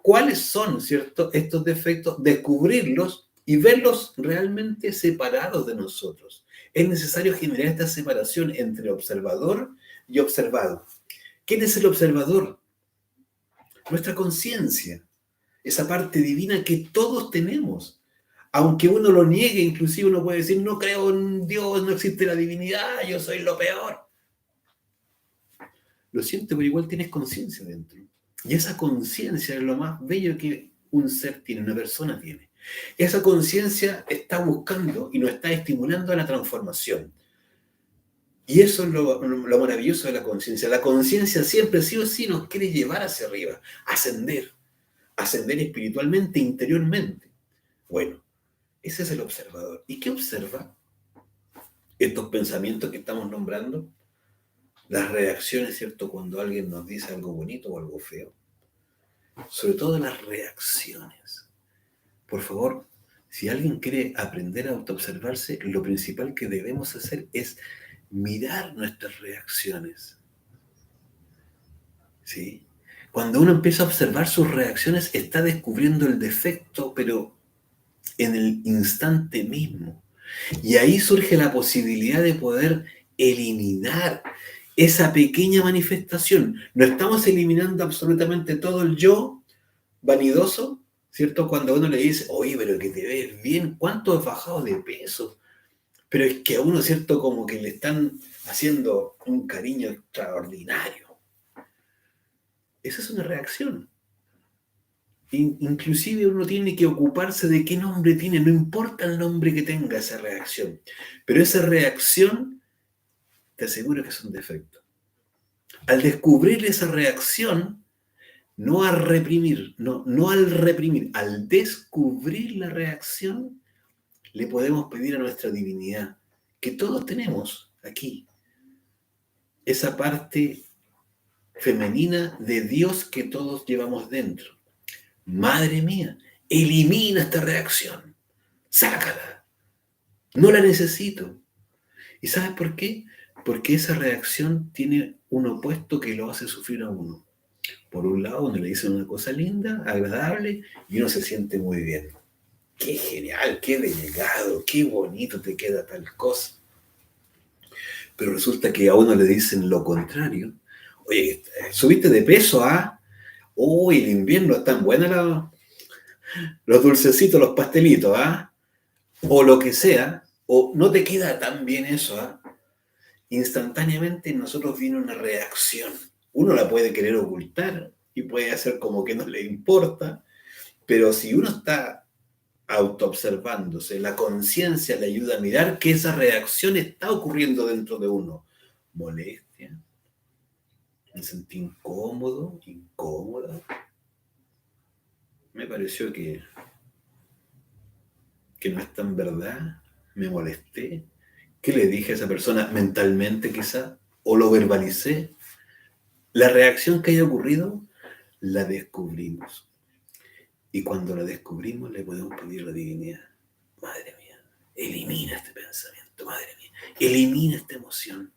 Speaker 1: cuáles son, ¿cierto?, estos defectos, descubrirlos y verlos realmente separados de nosotros. Es necesario generar esta separación entre observador y observado. ¿Quién es el observador? Nuestra conciencia, esa parte divina que todos tenemos. Aunque uno lo niegue, inclusive uno puede decir, no creo en Dios, no existe la divinidad, yo soy lo peor. Lo siento, pero igual tienes conciencia dentro. Y esa conciencia es lo más bello que un ser tiene, una persona tiene. Esa conciencia está buscando y nos está estimulando a la transformación. Y eso es lo maravilloso de la conciencia. La conciencia siempre, sí o sí, nos quiere llevar hacia arriba, ascender espiritualmente, interiormente. Bueno, ese es el observador. ¿Y qué observa? Estos pensamientos que estamos nombrando, las reacciones, ¿cierto?, cuando alguien nos dice algo bonito o algo feo. Sobre todo las reacciones. Por favor, si alguien quiere aprender a autoobservarse, lo principal que debemos hacer es mirar nuestras reacciones. ¿Sí? Cuando uno empieza a observar sus reacciones, está descubriendo el defecto, pero en el instante mismo. Y ahí surge la posibilidad de poder eliminar esa pequeña manifestación. No estamos eliminando absolutamente todo el yo vanidoso, ¿cierto? Cuando uno le dice, oye, pero que te ves bien, ¿cuánto has bajado de peso? Pero es que a uno, ¿cierto?, como que le están haciendo un cariño extraordinario. Esa es una reacción. Inclusive uno tiene que ocuparse de qué nombre tiene, no importa el nombre que tenga esa reacción, pero esa reacción te aseguro que es un defecto. Al descubrir esa reacción, no al reprimir, no al reprimir, al descubrir la reacción, le podemos pedir a nuestra divinidad, que todos tenemos aquí, esa parte femenina de Dios que todos llevamos dentro. Madre mía, elimina esta reacción, sácala, no la necesito. ¿Y sabes por qué? Porque esa reacción tiene un opuesto que lo hace sufrir a uno. Por un lado, uno le dice una cosa linda, agradable, y uno se siente muy bien. Qué genial, qué delicado, qué bonito te queda tal cosa. Pero resulta que a uno le dicen lo contrario. Oye, subiste de peso, ¿ah? Uy, el invierno están buenos los dulcecitos, los pastelitos, ¿ah? O lo que sea, o no te queda tan bien eso, ¿ah? Instantáneamente en nosotros viene una reacción. Uno la puede querer ocultar y puede hacer como que no le importa, pero si uno está autoobservándose, la conciencia le ayuda a mirar que esa reacción está ocurriendo dentro de uno. Molestia, me sentí incómodo, incómoda. Me pareció que no es tan verdad, me molesté. ¿Qué le dije a esa persona mentalmente quizá? ¿O lo verbalicé? La reacción que haya ocurrido, la descubrimos. Y cuando la descubrimos, le podemos pedir a la divinidad, madre mía, elimina este pensamiento, madre mía, elimina esta emoción,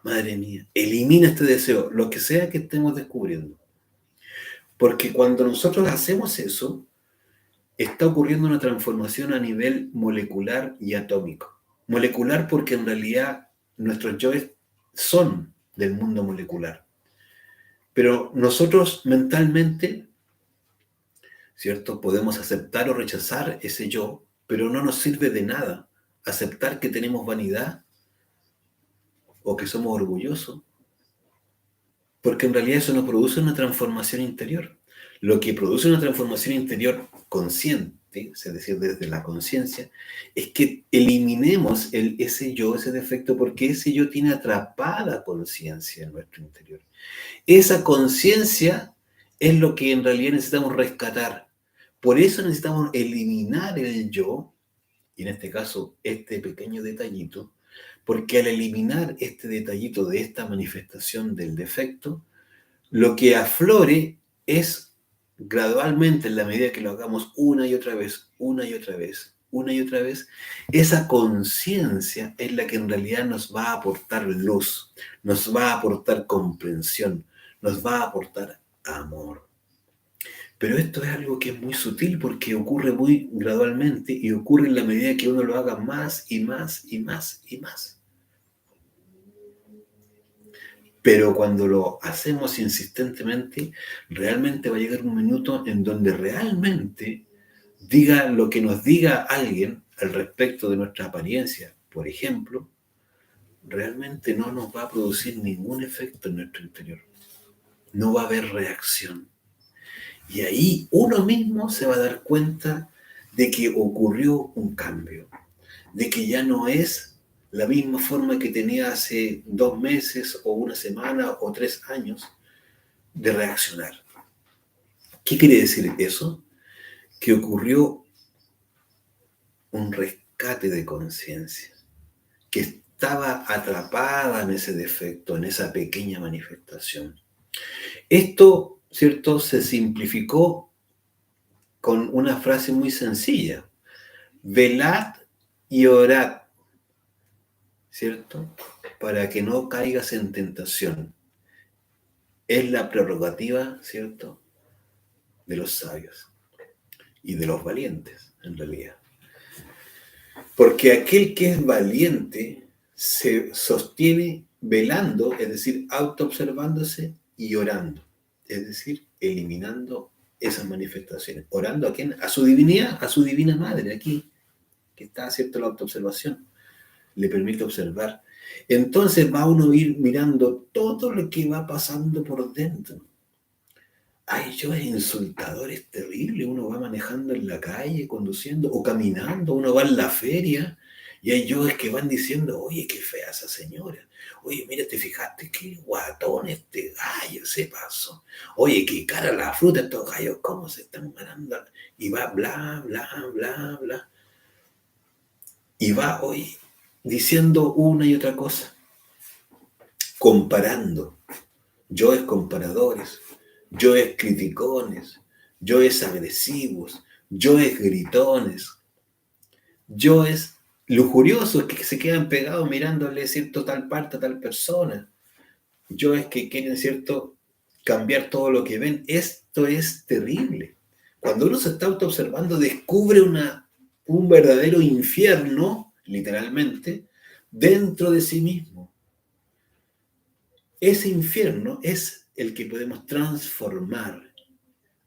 Speaker 1: madre mía, elimina este deseo, lo que sea que estemos descubriendo. Porque cuando nosotros hacemos eso, está ocurriendo una transformación a nivel molecular y atómico. Molecular porque en realidad nuestros yoes son del mundo molecular. Pero nosotros mentalmente, ¿cierto? Podemos aceptar o rechazar ese yo, pero no nos sirve de nada aceptar que tenemos vanidad o que somos orgullosos, porque en realidad eso no produce una transformación interior. Lo que produce una transformación interior consciente, es decir, desde la conciencia, es que eliminemos ese yo, ese defecto, porque ese yo tiene atrapada conciencia en nuestro interior. Esa conciencia es lo que en realidad necesitamos rescatar. Por eso necesitamos eliminar el yo, y en este caso este pequeño detallito, porque al eliminar este detallito de esta manifestación del defecto, lo que aflore es gradualmente, en la medida que lo hagamos una y otra vez, una y otra vez, una y otra vez, esa conciencia es la que en realidad nos va a aportar luz, nos va a aportar comprensión, nos va a aportar amor. Pero esto es algo que es muy sutil porque ocurre muy gradualmente y ocurre en la medida que uno lo haga más y más y más y más. Pero cuando lo hacemos insistentemente, realmente va a llegar un minuto en donde realmente diga lo que nos diga alguien al respecto de nuestra apariencia, por ejemplo, realmente no nos va a producir ningún efecto en nuestro interior. No va a haber reacción. Y ahí uno mismo se va a dar cuenta de que ocurrió un cambio, de que ya no es la misma forma que tenía hace 2 meses o una semana o 3 años de reaccionar. ¿Qué quiere decir eso? Que ocurrió un rescate de conciencia, que estaba atrapada en ese defecto, en esa pequeña manifestación. Esto, ¿cierto?, se simplificó con una frase muy sencilla. Velad y orad, ¿cierto? Para que no caigas en tentación. Es la prerrogativa, ¿cierto?, de los sabios y de los valientes, en realidad. Porque aquel que es valiente se sostiene velando, es decir, autoobservándose y orando, es decir, eliminando esas manifestaciones. ¿Orando a quién? A su divinidad, a su divina madre, aquí, que está, ¿cierto?, la autoobservación. Le permite observar. Entonces va uno a ir mirando todo lo que va pasando por dentro. Hay yoes insultadores terribles, uno va manejando en la calle, conduciendo o caminando, uno va en la feria y hay yoes que van diciendo, oye, qué fea esa señora, oye, mira, te fijaste, qué guatón este gallo se pasó, oye, qué cara la fruta, estos gallos, cómo se están ganando, y va bla, bla, bla, bla, y va, oye, diciendo una y otra cosa, comparando, yoes comparadores, yoes criticones, yoes agresivos, yoes gritones, yoes lujuriosos que se quedan pegados mirándole, ¿cierto?, tal parte a tal persona, yoes que quieren, ¿cierto?, cambiar todo lo que ven. Esto es terrible. Cuando uno se está autoobservando, descubre un verdadero infierno, literalmente, dentro de sí mismo. Ese infierno es el que podemos transformar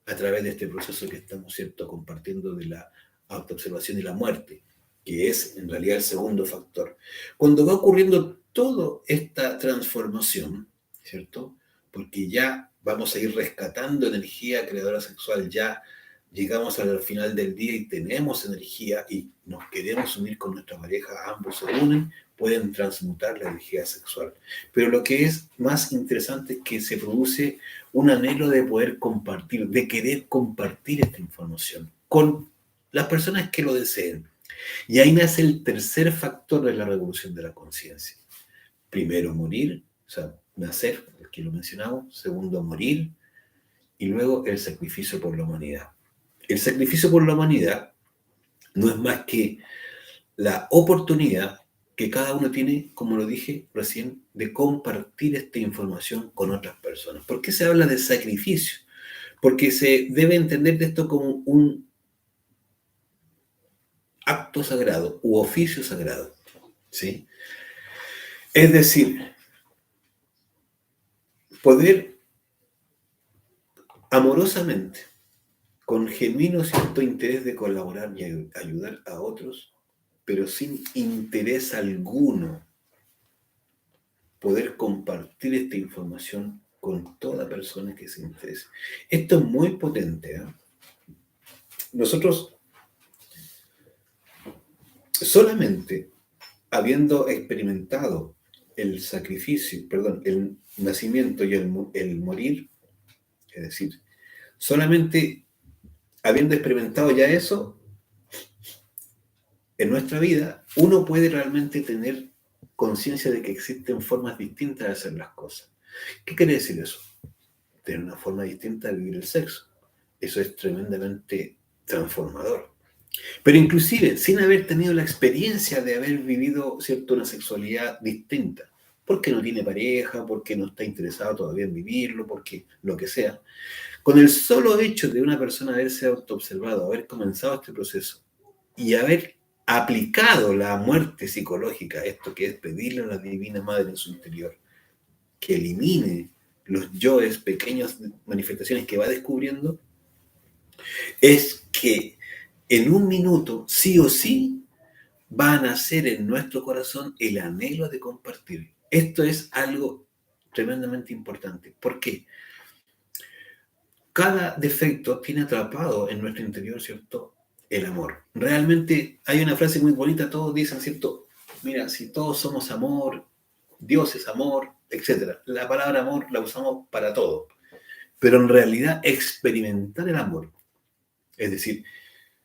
Speaker 1: a través de este proceso que estamos, ¿cierto?, compartiendo de la autoobservación y la muerte, que es en realidad el segundo factor. Cuando va ocurriendo toda esta transformación, ¿cierto?, porque ya vamos a ir rescatando energía creadora sexual, ya llegamos al final del día y tenemos energía y nos queremos unir con nuestra pareja, ambos se unen, pueden transmutar la energía sexual. Pero lo que es más interesante es que se produce un anhelo de poder compartir, de querer compartir esta información con las personas que lo deseen. Y ahí nace el tercer factor de la revolución de la conciencia. Primero morir, o sea, nacer, el que lo mencionamos. Segundo, morir. Y luego el sacrificio por la humanidad. El sacrificio por la humanidad no es más que la oportunidad que cada uno tiene, como lo dije recién, de compartir esta información con otras personas. ¿Por qué se habla de sacrificio? Porque se debe entender de esto como un acto sagrado u oficio sagrado, ¿sí? Es decir, poder amorosamente, con genuino cierto interés de colaborar y ayudar a otros, pero sin interés alguno, poder compartir esta información con toda persona que se interese. Esto es muy potente, ¿eh? Nosotros solamente habiendo experimentado el sacrificio, perdón, el nacimiento y el morir, es decir, solamente habiendo experimentado ya eso en nuestra vida, uno puede realmente tener conciencia de que existen formas distintas de hacer las cosas. ¿Qué quiere decir eso? Tener una forma distinta de vivir el sexo. Eso es tremendamente transformador. Pero inclusive, sin haber tenido la experiencia de haber vivido, ¿cierto?, una sexualidad distinta, porque no tiene pareja, porque no está interesado todavía en vivirlo, porque lo que sea, con el solo hecho de una persona haberse autoobservado, haber comenzado este proceso y haber aplicado la muerte psicológica, esto que es pedirle a la Divina Madre en su interior, que elimine los yoes, pequeñas manifestaciones que va descubriendo, es que en un minuto, sí o sí, va a nacer en nuestro corazón el anhelo de compartir. Esto es algo tremendamente importante. ¿Por qué? Cada defecto tiene atrapado en nuestro interior, ¿cierto?, el amor. Realmente hay una frase muy bonita, todos dicen, ¿cierto? Mira, si todos somos amor, Dios es amor, etc. La palabra amor la usamos para todo. Pero en realidad experimentar el amor, es decir,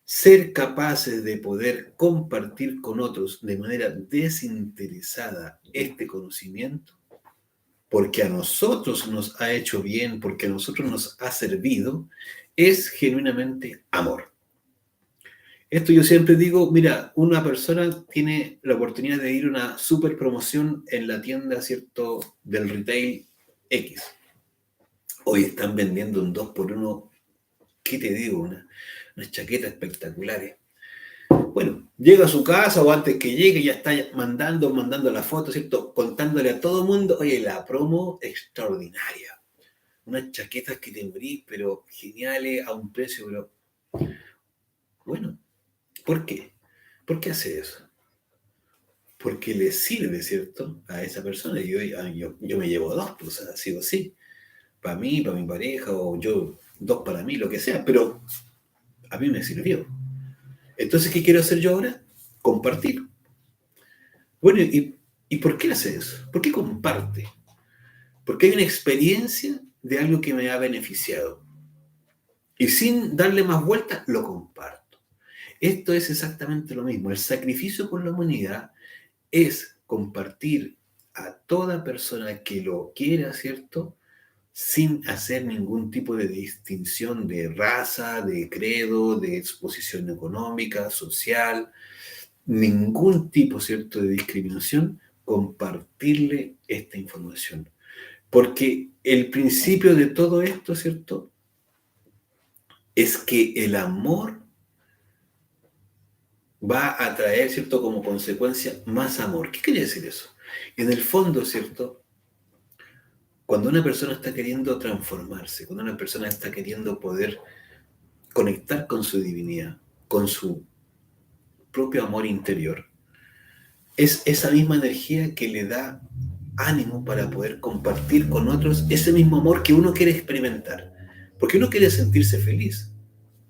Speaker 1: ser capaces de poder compartir con otros de manera desinteresada este conocimiento, porque a nosotros nos ha hecho bien, porque a nosotros nos ha servido, es genuinamente amor. Esto yo siempre digo, mira, una persona tiene la oportunidad de ir a una super promoción en la tienda, ¿cierto?, del retail X. Hoy están vendiendo un 2x1, ¿qué te digo? Unas chaquetas espectaculares. Bueno, llega a su casa o antes que llegue ya está mandando la foto, ¿cierto? Contándole a todo el mundo, oye, la promo extraordinaria. Unas chaquetas que te morís, pero geniales, a un precio, pero... Bueno, ¿por qué? ¿Por qué hace eso? Porque le sirve, ¿cierto?, a esa persona. Y yo me llevo dos, pues, o sea, sí o sí. Para mí, para mi pareja, o yo, dos para mí, lo que sea, pero a mí me sirvió. Entonces, ¿qué quiero hacer yo ahora? Compartir. Bueno, ¿y por qué hace eso? ¿Por qué comparte? Porque hay una experiencia de algo que me ha beneficiado. Y sin darle más vueltas, lo comparto. Esto es exactamente lo mismo. El sacrificio por la humanidad es compartir a toda persona que lo quiera, ¿cierto?, sin hacer ningún tipo de distinción de raza, de credo, de exposición económica, social, ningún tipo, ¿cierto?, de discriminación, compartirle esta información. Porque el principio de todo esto, ¿cierto? Es que el amor va a traer, ¿cierto? Como consecuencia más amor. ¿Qué quiere decir eso? En el fondo, ¿cierto? Cuando una persona está queriendo transformarse, cuando una persona está queriendo poder conectar con su divinidad, con su propio amor interior, es esa misma energía que le da ánimo para poder compartir con otros ese mismo amor que uno quiere experimentar. Porque uno quiere sentirse feliz.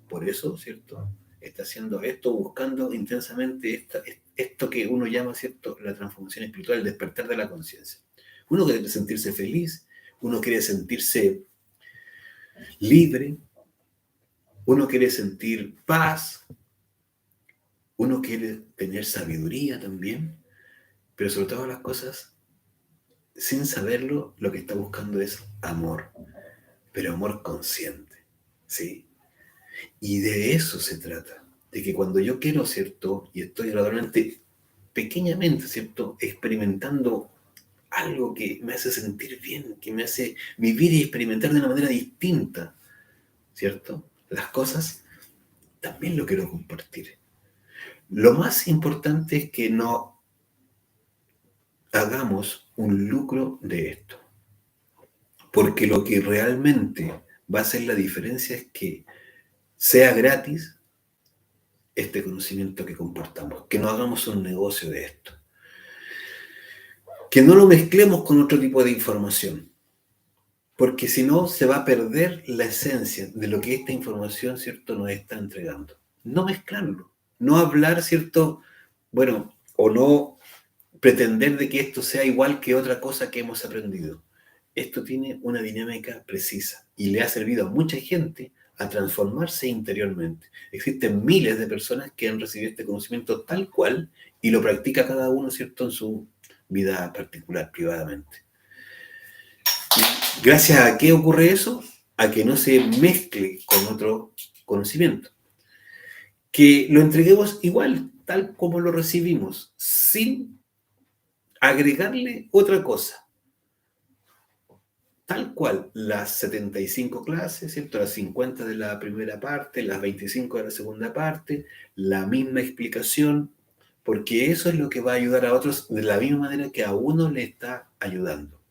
Speaker 1: Por eso, ¿cierto? Está haciendo esto, buscando intensamente esto que uno llama, ¿cierto? La transformación espiritual, el despertar de la conciencia. Uno quiere sentirse feliz, uno quiere sentirse libre, uno quiere sentir paz, uno quiere tener sabiduría también, pero sobre todas las cosas, sin saberlo, lo que está buscando es amor, pero amor consciente, ¿sí? Y de eso se trata, de que cuando yo quiero, ¿cierto? Y estoy gradualmente, pequeñamente, ¿cierto? Experimentando algo que me hace sentir bien, que me hace vivir y experimentar de una manera distinta, ¿cierto? Las cosas, también lo quiero compartir. Lo más importante es que no hagamos un lucro de esto, porque lo que realmente va a hacer la diferencia es que sea gratis este conocimiento que compartamos, que no hagamos un negocio de esto, que no lo mezclemos con otro tipo de información, porque si no se va a perder la esencia de lo que esta información, ¿cierto?, nos está entregando. No mezclarlo, no hablar, ¿cierto?, bueno, o no pretender de que esto sea igual que otra cosa que hemos aprendido. Esto tiene una dinámica precisa y le ha servido a mucha gente a transformarse interiormente. Existen miles de personas que han recibido este conocimiento tal cual y lo practica cada uno, ¿cierto?, en su vida particular, privadamente. ¿Gracias a qué ocurre eso? A que no se mezcle con otro conocimiento. Que lo entreguemos igual, tal como lo recibimos, sin agregarle otra cosa. Tal cual, las 75 clases, ¿cierto? Las 50 de la primera parte, las 25 de la segunda parte, la misma explicación, porque eso es lo que va a ayudar a otros de la misma manera que a uno le está ayudando.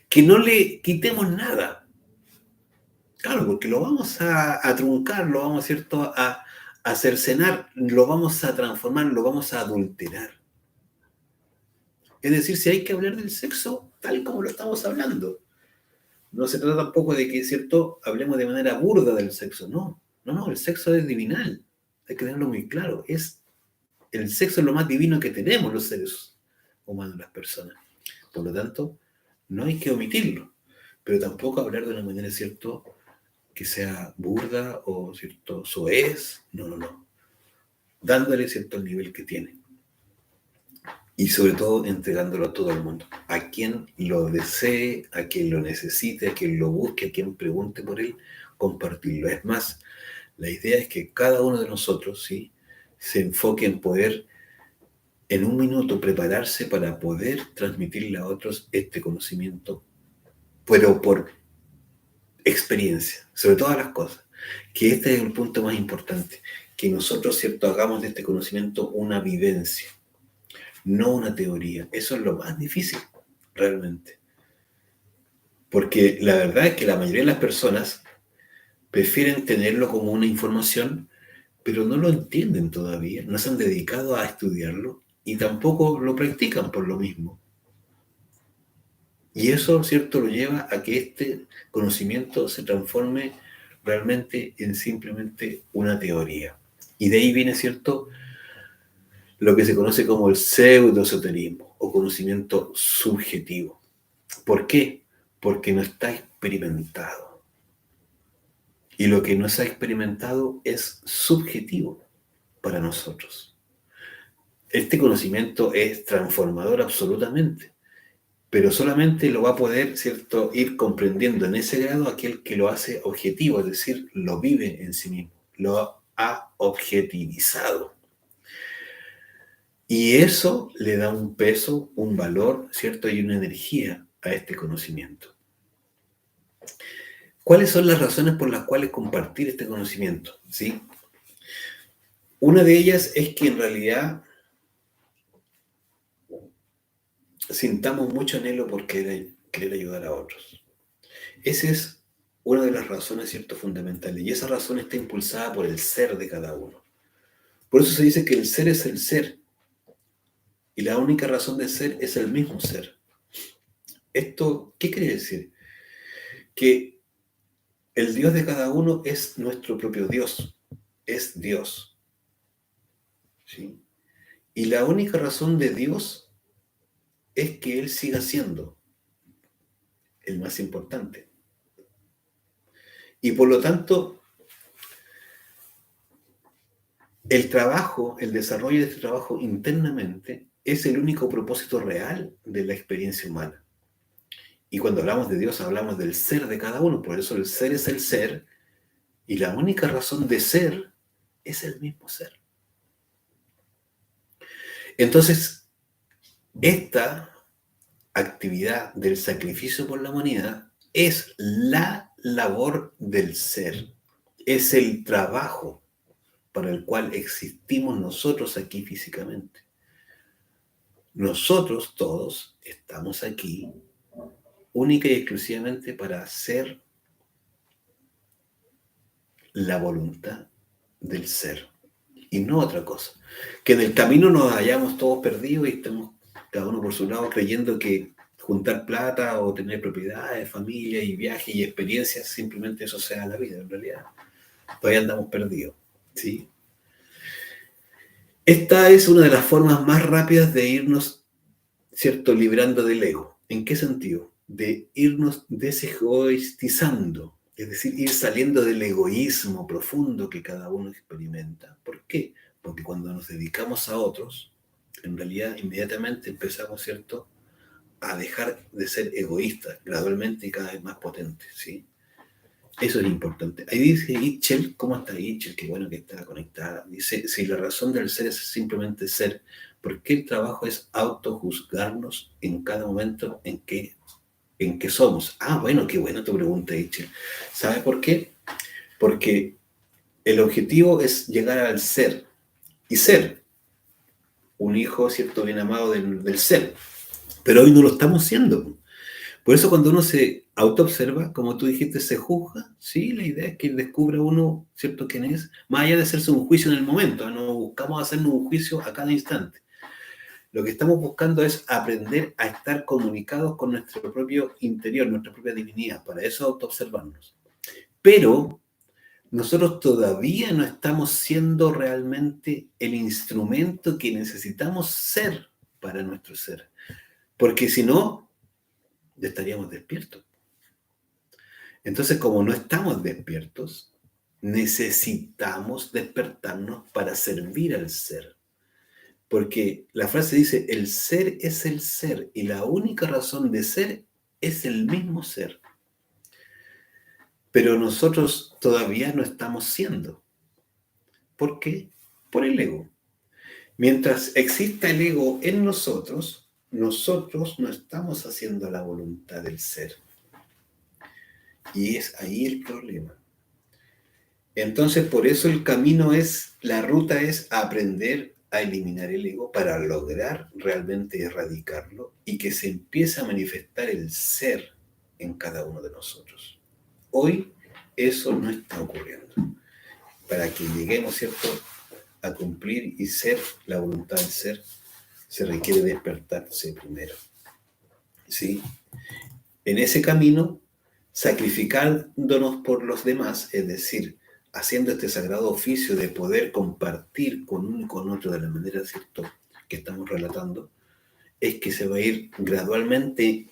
Speaker 1: Que no le quitemos nada. Claro, porque lo vamos a truncar, lo vamos, ¿cierto?, a cercenar, lo vamos a transformar, lo vamos a adulterar. Es decir, si hay que hablar del sexo, tal como lo estamos hablando. No se trata tampoco de que, ¿cierto?, hablemos de manera burda del sexo. No, no, no, el sexo es divinal. Hay que tenerlo muy claro. El sexo es lo más divino que tenemos los seres humanos, las personas. Por lo tanto, no hay que omitirlo. Pero tampoco hablar de una manera, ¿cierto?, que sea burda o, ¿cierto?, soez. No, no, no. Dándole, ¿cierto?, el nivel que tiene. Y sobre todo entregándolo a todo el mundo. A quien lo desee, a quien lo necesite, a quien lo busque, a quien pregunte por él, compartirlo. Es más, la idea es que cada uno de nosotros, ¿sí?, se enfoque en poder, en un minuto, prepararse para poder transmitirle a otros este conocimiento, pero por experiencia, sobre todas las cosas. Que este es el punto más importante, que nosotros, ¿cierto?, hagamos de este conocimiento una vivencia, no una teoría. Eso es lo más difícil, realmente. Porque la verdad es que la mayoría de las personas prefieren tenerlo como una información, pero no lo entienden todavía, no se han dedicado a estudiarlo y tampoco lo practican por lo mismo. Y eso, ¿cierto?, lo lleva a que este conocimiento se transforme realmente en simplemente una teoría. Y de ahí viene, ¿cierto?, lo que se conoce como el pseudoesoterismo o conocimiento subjetivo. ¿Por qué? Porque no está experimentado. Y lo que no se ha experimentado es subjetivo para nosotros. Este conocimiento es transformador absolutamente, pero solamente lo va a poder, ¿cierto?, ir comprendiendo en ese grado aquel que lo hace objetivo, es decir, lo vive en sí mismo, lo ha objetivizado. Y eso le da un peso, un valor, ¿cierto?, y una energía a este conocimiento. ¿Cuáles son las razones por las cuales compartir este conocimiento? ¿Sí? Una de ellas es que en realidad sintamos mucho anhelo por querer ayudar a otros. Esa es una de las razones, ¿cierto?, fundamentales. Y esa razón está impulsada por el ser de cada uno. Por eso se dice que el ser es el ser. Y la única razón de ser es el mismo ser. ¿Esto qué quiere decir? Que el Dios de cada uno es nuestro propio Dios. Es Dios. ¿Sí? Y la única razón de Dios es que Él siga siendo el más importante. Y por lo tanto, el trabajo, el desarrollo de este trabajo internamente es el único propósito real de la experiencia humana. Y cuando hablamos de Dios, hablamos del ser de cada uno. Por eso el ser es el ser. Y la única razón de ser es el mismo ser. Entonces, esta actividad del sacrificio por la humanidad es la labor del ser. Es el trabajo para el cual existimos nosotros aquí físicamente. Nosotros todos estamos aquí única y exclusivamente para hacer la voluntad del ser y no otra cosa. Que en el camino nos hayamos todos perdidos y estemos cada uno por su lado creyendo que juntar plata o tener propiedades, familia y viajes y experiencias, simplemente eso sea la vida. En realidad, todavía andamos perdidos, ¿sí? Esta es una de las formas más rápidas de irnos, ¿cierto?, librando del ego. ¿En qué sentido? De irnos desegoistizando, es decir, ir saliendo del egoísmo profundo que cada uno experimenta. ¿Por qué? Porque cuando nos dedicamos a otros, en realidad inmediatamente empezamos, ¿cierto?, a dejar de ser egoístas, gradualmente y cada vez más potentes, ¿sí? Eso es importante. Ahí dice Itchel, ¿cómo está Itchel? Qué bueno que está conectada. Dice, si la razón del ser es simplemente ser, ¿por qué el trabajo es autojuzgarnos en cada momento en que somos? Ah, bueno, qué buena tu pregunta, Itchel. ¿Sabe por qué? Porque el objetivo es llegar al ser. Y ser un hijo, ¿cierto?, bien amado del ser. Pero hoy no lo estamos siendo. Por eso cuando uno se autoobserva, como tú dijiste, se juzga, sí, la idea es que descubra uno, ¿cierto?, quién es, más allá de hacerse un juicio en el momento, no buscamos hacernos un juicio a cada instante. Lo que estamos buscando es aprender a estar comunicados con nuestro propio interior, nuestra propia divinidad, para eso autoobservarnos. Pero nosotros todavía no estamos siendo realmente el instrumento que necesitamos ser para nuestro ser, porque si no, ya estaríamos despiertos. Entonces, como no estamos despiertos, necesitamos despertarnos para servir al ser. Porque la frase dice, el ser es el ser y la única razón de ser es el mismo ser. Pero nosotros todavía no estamos siendo. ¿Por qué? Por el ego. Mientras exista el ego en nosotros no estamos haciendo la voluntad del ser. Y es ahí el problema. Entonces, por eso el camino la ruta es aprender a eliminar el ego para lograr realmente erradicarlo y que se empiece a manifestar el ser en cada uno de nosotros. Hoy eso no está ocurriendo. Para que lleguemos, ¿cierto?, a cumplir y ser la voluntad del ser, se requiere despertarse primero. ¿Sí? En ese camino, sacrificándonos por los demás, es decir, haciendo este sagrado oficio de poder compartir con uno y con otro de la manera, ¿cierto?, que estamos relatando, es que se va a ir gradualmente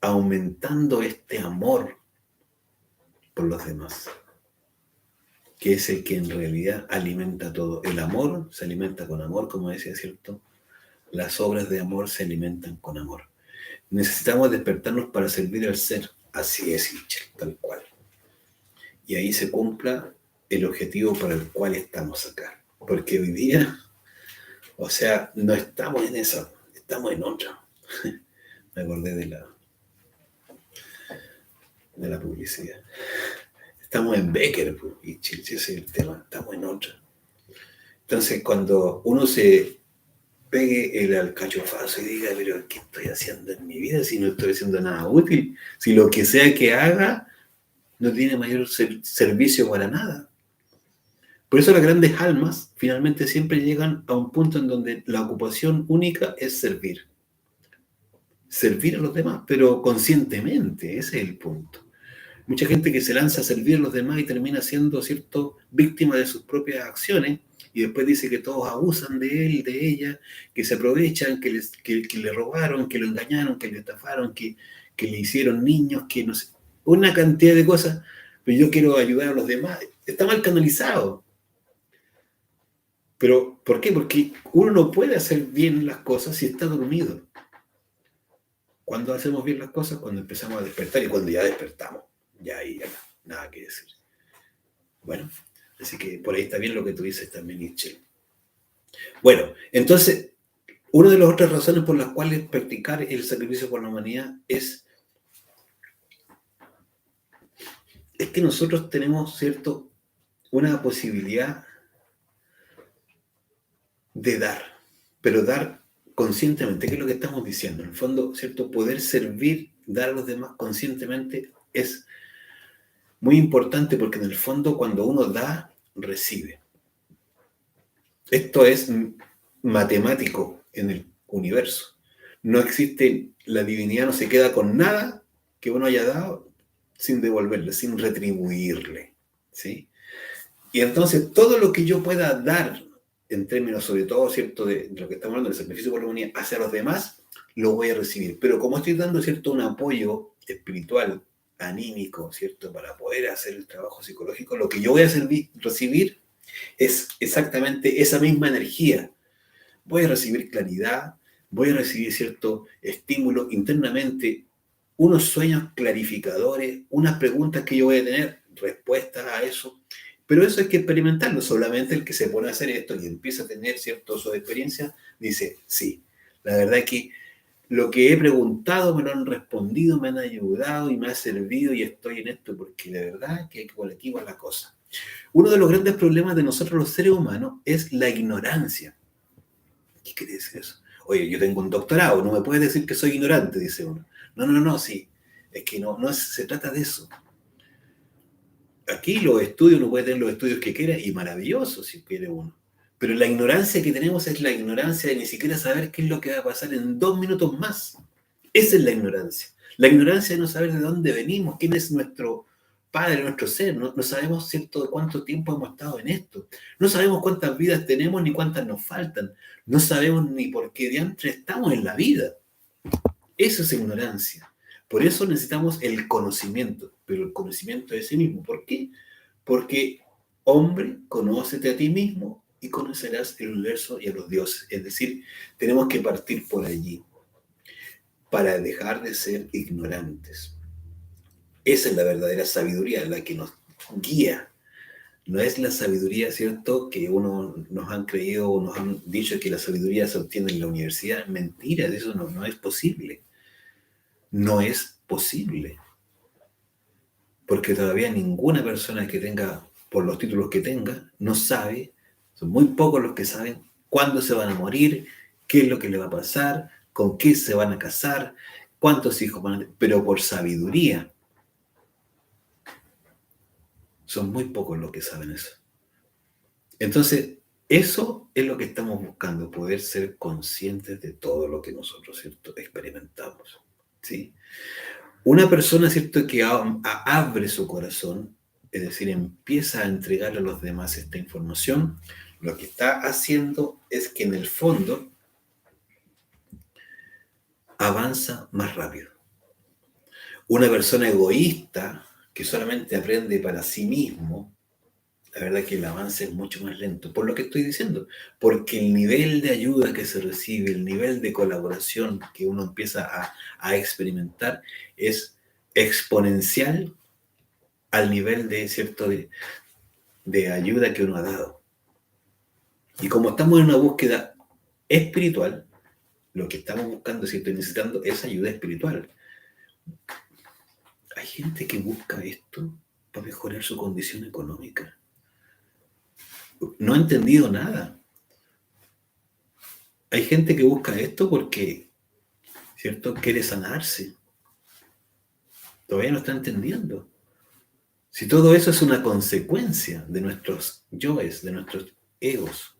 Speaker 1: aumentando este amor por los demás, que es el que en realidad alimenta todo. El amor se alimenta con amor, como decía, ¿cierto? Las obras de amor se alimentan con amor. Necesitamos despertarnos para servir al ser. Así es, tal cual. Y ahí se cumpla el objetivo para el cual estamos acá. Porque hoy día, no estamos en esa, estamos en otra. Me acordé de de la publicidad. Estamos en Becker, pues, y Chile, ese es el tema, estamos en otra. Entonces, cuando uno se pegue el alcachofazo y diga, pero ¿qué estoy haciendo en mi vida si no estoy haciendo nada útil? Si lo que sea que haga no tiene mayor servicio para nada. Por eso las grandes almas finalmente siempre llegan a un punto en donde la ocupación única es servir. Servir a los demás, pero conscientemente, ese es el punto. Mucha gente que se lanza a servir a los demás y termina siendo, ¿cierto?, víctima de sus propias acciones y después dice que todos abusan de él, de ella, que se aprovechan, que le robaron, que lo engañaron, que le estafaron, que le hicieron niños, que no sé, una cantidad de cosas, pero yo quiero ayudar a los demás. Está mal canalizado. Pero, ¿por qué? Porque uno no puede hacer bien las cosas si está dormido. ¿Cuándo hacemos bien las cosas? Cuando empezamos a despertar y cuando ya despertamos. Ya ahí ya nada que decir. Bueno, así que por ahí está bien lo que tú dices también, Nietzsche. Bueno, entonces, una de las otras razones por las cuales practicar el sacrificio por la humanidad es que nosotros tenemos, ¿cierto?, una posibilidad de dar, pero dar conscientemente, que es lo que estamos diciendo. En el fondo, ¿cierto?, poder servir, dar a los demás conscientemente es muy importante porque en el fondo cuando uno da, recibe. Esto es matemático en el universo. No existe, la divinidad no se queda con nada que uno haya dado sin devolverle, sin retribuirle, ¿sí? Y entonces todo lo que yo pueda dar en términos sobre todo, ¿cierto?, de lo que estamos hablando, del sacrificio por la humanidad, hacia los demás, lo voy a recibir. Pero como estoy dando, ¿cierto?, un apoyo espiritual, anímico, ¿cierto?, para poder hacer el trabajo psicológico, lo que yo voy a recibir es exactamente esa misma energía. Voy a recibir claridad, voy a recibir cierto estímulo internamente, unos sueños clarificadores, unas preguntas que yo voy a tener, respuestas a eso. Pero eso hay que experimentarlo. Solamente el que se pone a hacer esto y empieza a tener ciertas experiencias, dice, sí, la verdad es que lo que he preguntado me lo han respondido, me han ayudado y me ha servido y estoy en esto, porque de verdad que por aquí va la cosa. Uno de los grandes problemas de nosotros los seres humanos es la ignorancia. ¿Qué quiere decir eso? Oye, yo tengo un doctorado, no me puedes decir que soy ignorante, dice uno. No, sí. Es que no se trata de eso. Aquí los estudios, uno puede tener los estudios que quiera y maravilloso si quiere uno. Pero la ignorancia que tenemos es la ignorancia de ni siquiera saber qué es lo que va a pasar en 2 minutos más. Esa es la ignorancia. La ignorancia de no saber de dónde venimos, quién es nuestro padre, nuestro ser. No sabemos, ¿cierto?, de cuánto tiempo hemos estado en esto. No sabemos cuántas vidas tenemos ni cuántas nos faltan. No sabemos ni por qué diantre estamos en la vida. Eso es ignorancia. Por eso necesitamos el conocimiento, pero el conocimiento de sí mismo. ¿Por qué? Porque, hombre, conócete a ti mismo y conocerás el universo y a los dioses. Es decir, tenemos que partir por allí para dejar de ser ignorantes. Esa es la verdadera sabiduría, la que nos guía. No es la sabiduría, ¿cierto?, que nos han creído o nos han dicho que la sabiduría se obtiene en la universidad. Mentira, eso no es posible. No es posible. Porque todavía ninguna persona que tenga, por los títulos que tenga, no sabe, son muy pocos los que saben cuándo se van a morir, qué es lo que le va a pasar, con qué se van a casar, cuántos hijos van a tener, pero por sabiduría. Son muy pocos los que saben eso. Entonces, eso es lo que estamos buscando, poder ser conscientes de todo lo que nosotros, ¿cierto?, experimentamos, ¿sí? Una persona, ¿cierto?, que abre su corazón, es decir, empieza a entregarle a los demás esta información, lo que está haciendo es que en el fondo avanza más rápido. Una persona egoísta que solamente aprende para sí mismo, la verdad que el avance es mucho más lento, por lo que estoy diciendo, porque el nivel de ayuda que se recibe, el nivel de colaboración que uno empieza a experimentar es exponencial al nivel de, ¿cierto?, de ayuda que uno ha dado. Y como estamos en una búsqueda espiritual, lo que estamos buscando, ¿cierto?, necesitando es ayuda espiritual. Hay gente que busca esto para mejorar su condición económica. No ha entendido nada. Hay gente que busca esto porque, ¿cierto?, quiere sanarse. Todavía no está entendiendo. Si todo eso es una consecuencia de nuestros yoes, de nuestros egos.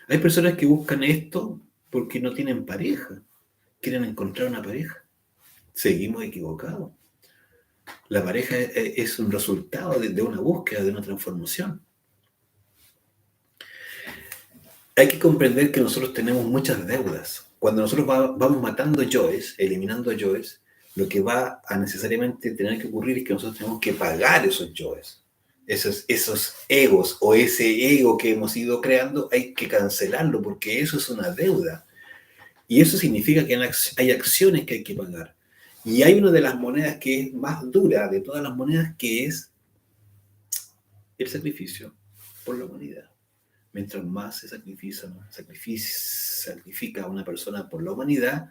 Speaker 1: Hay personas que buscan esto porque no tienen pareja, quieren encontrar una pareja. Seguimos equivocados. La pareja es un resultado de una búsqueda, de una transformación. Hay que comprender que nosotros tenemos muchas deudas. Cuando nosotros vamos matando yoes, eliminando yoes, lo que va a necesariamente tener que ocurrir es que nosotros tenemos que pagar esos yoes. Esos egos o ese ego que hemos ido creando, hay que cancelarlo porque eso es una deuda. Y eso significa que hay acciones que hay que pagar. Y hay una de las monedas que es más dura de todas las monedas, que es el sacrificio por la humanidad. Mientras más se sacrifica a una persona por la humanidad,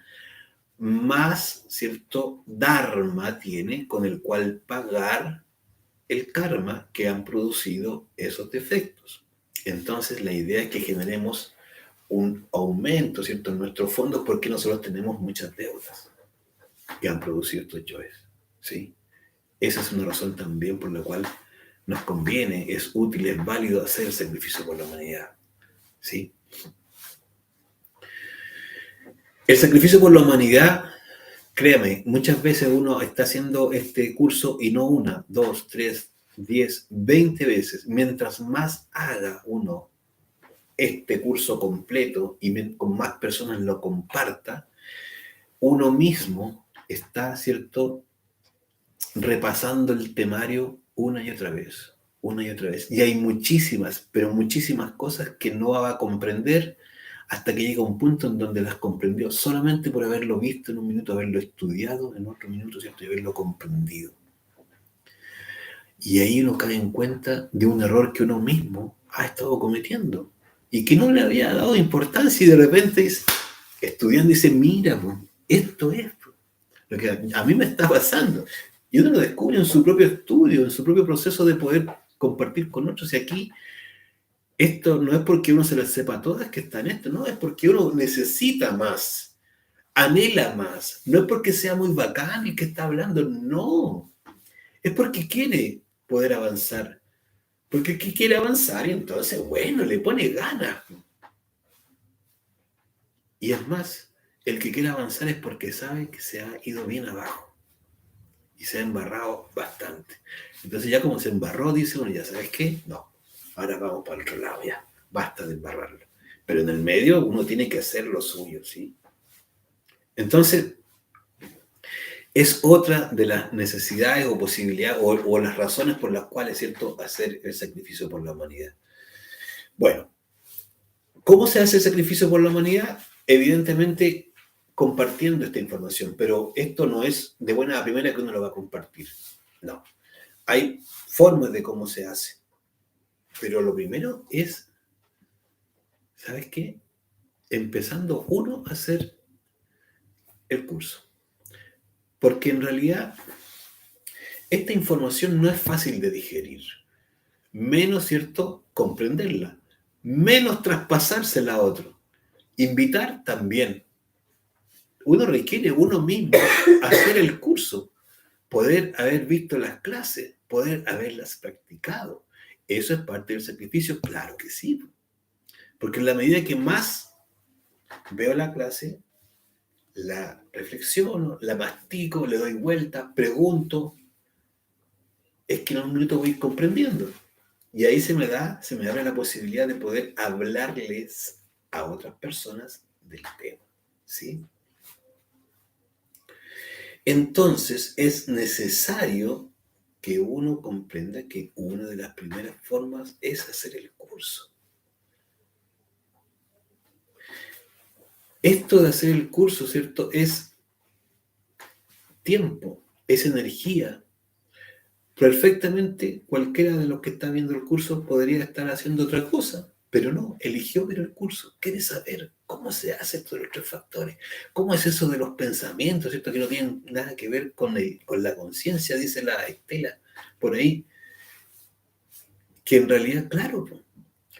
Speaker 1: más cierto dharma tiene con el cual pagar el karma que han producido esos defectos. Entonces la idea es que generemos un aumento, ¿cierto?, en nuestros fondos, porque nosotros tenemos muchas deudas que han producido estos yoes, ¿sí? Esa es una razón también por la cual nos conviene, es útil, es válido hacer el sacrificio por la humanidad, ¿sí? El sacrificio por la humanidad, créame, muchas veces uno está haciendo este curso y no una, dos, tres, 10, 20 veces. Mientras más haga uno este curso completo y con más personas lo comparta, uno mismo está, ¿cierto?, repasando el temario una y otra vez, una y otra vez. Y hay muchísimas, pero muchísimas cosas que no va a comprender hasta que llega un punto en donde las comprendió solamente por haberlo visto en un minuto, haberlo estudiado en otro minuto, ¿cierto?, y haberlo comprendido. Y ahí uno cae en cuenta de un error que uno mismo ha estado cometiendo y que no le había dado importancia, y de repente estudiando dice, mira, esto es lo que a mí me está pasando. Y uno lo descubre en su propio estudio, en su propio proceso de poder compartir con otros. Y aquí, esto no es porque uno se las sepa todas que está en esto, no, es porque uno necesita más, anhela más. No es porque sea muy bacán y que está hablando, no. Es porque quiere poder avanzar. Porque quiere avanzar y entonces, bueno, le pone ganas. Y es más, el que quiere avanzar es porque sabe que se ha ido bien abajo. Y se ha embarrado bastante. Entonces ya como se embarró, dice uno, ya sabes qué, no, ahora vamos para el otro lado, ya, basta de embarrarlo. Pero en el medio uno tiene que hacer lo suyo, ¿sí? Entonces, es otra de las necesidades o posibilidades o las razones por las cuales, ¿cierto?, hacer el sacrificio por la humanidad. Bueno, ¿cómo se hace el sacrificio por la humanidad? Evidentemente, compartiendo esta información, pero esto no es de buena a primera que uno lo va a compartir. No. Hay formas de cómo se hace. Pero lo primero es, ¿sabes qué? Empezando uno a hacer el curso. Porque en realidad esta información no es fácil de digerir. Menos, ¿cierto?, comprenderla. Menos traspasársela a otro. Invitar también. Uno requiere uno mismo hacer el curso. Poder haber visto las clases, poder haberlas practicado. ¿Eso es parte del sacrificio? Claro que sí. Porque en la medida que más veo la clase, la reflexiono, la mastico, le doy vuelta, pregunto, es que en un minuto voy comprendiendo. Y ahí se me abre la posibilidad de poder hablarles a otras personas del tema, ¿sí? Entonces es necesario que uno comprenda que una de las primeras formas es hacer el curso. Esto de hacer el curso, ¿cierto?, es tiempo, es energía. Perfectamente cualquiera de los que está viendo el curso podría estar haciendo otra cosa. Pero no, eligió ver el curso. Quiere saber cómo se hace esto de los 3 factores. ¿Cómo es eso de los pensamientos, ¿cierto? Que no tienen nada que ver con la conciencia, dice la Estela por ahí. Que en realidad, claro,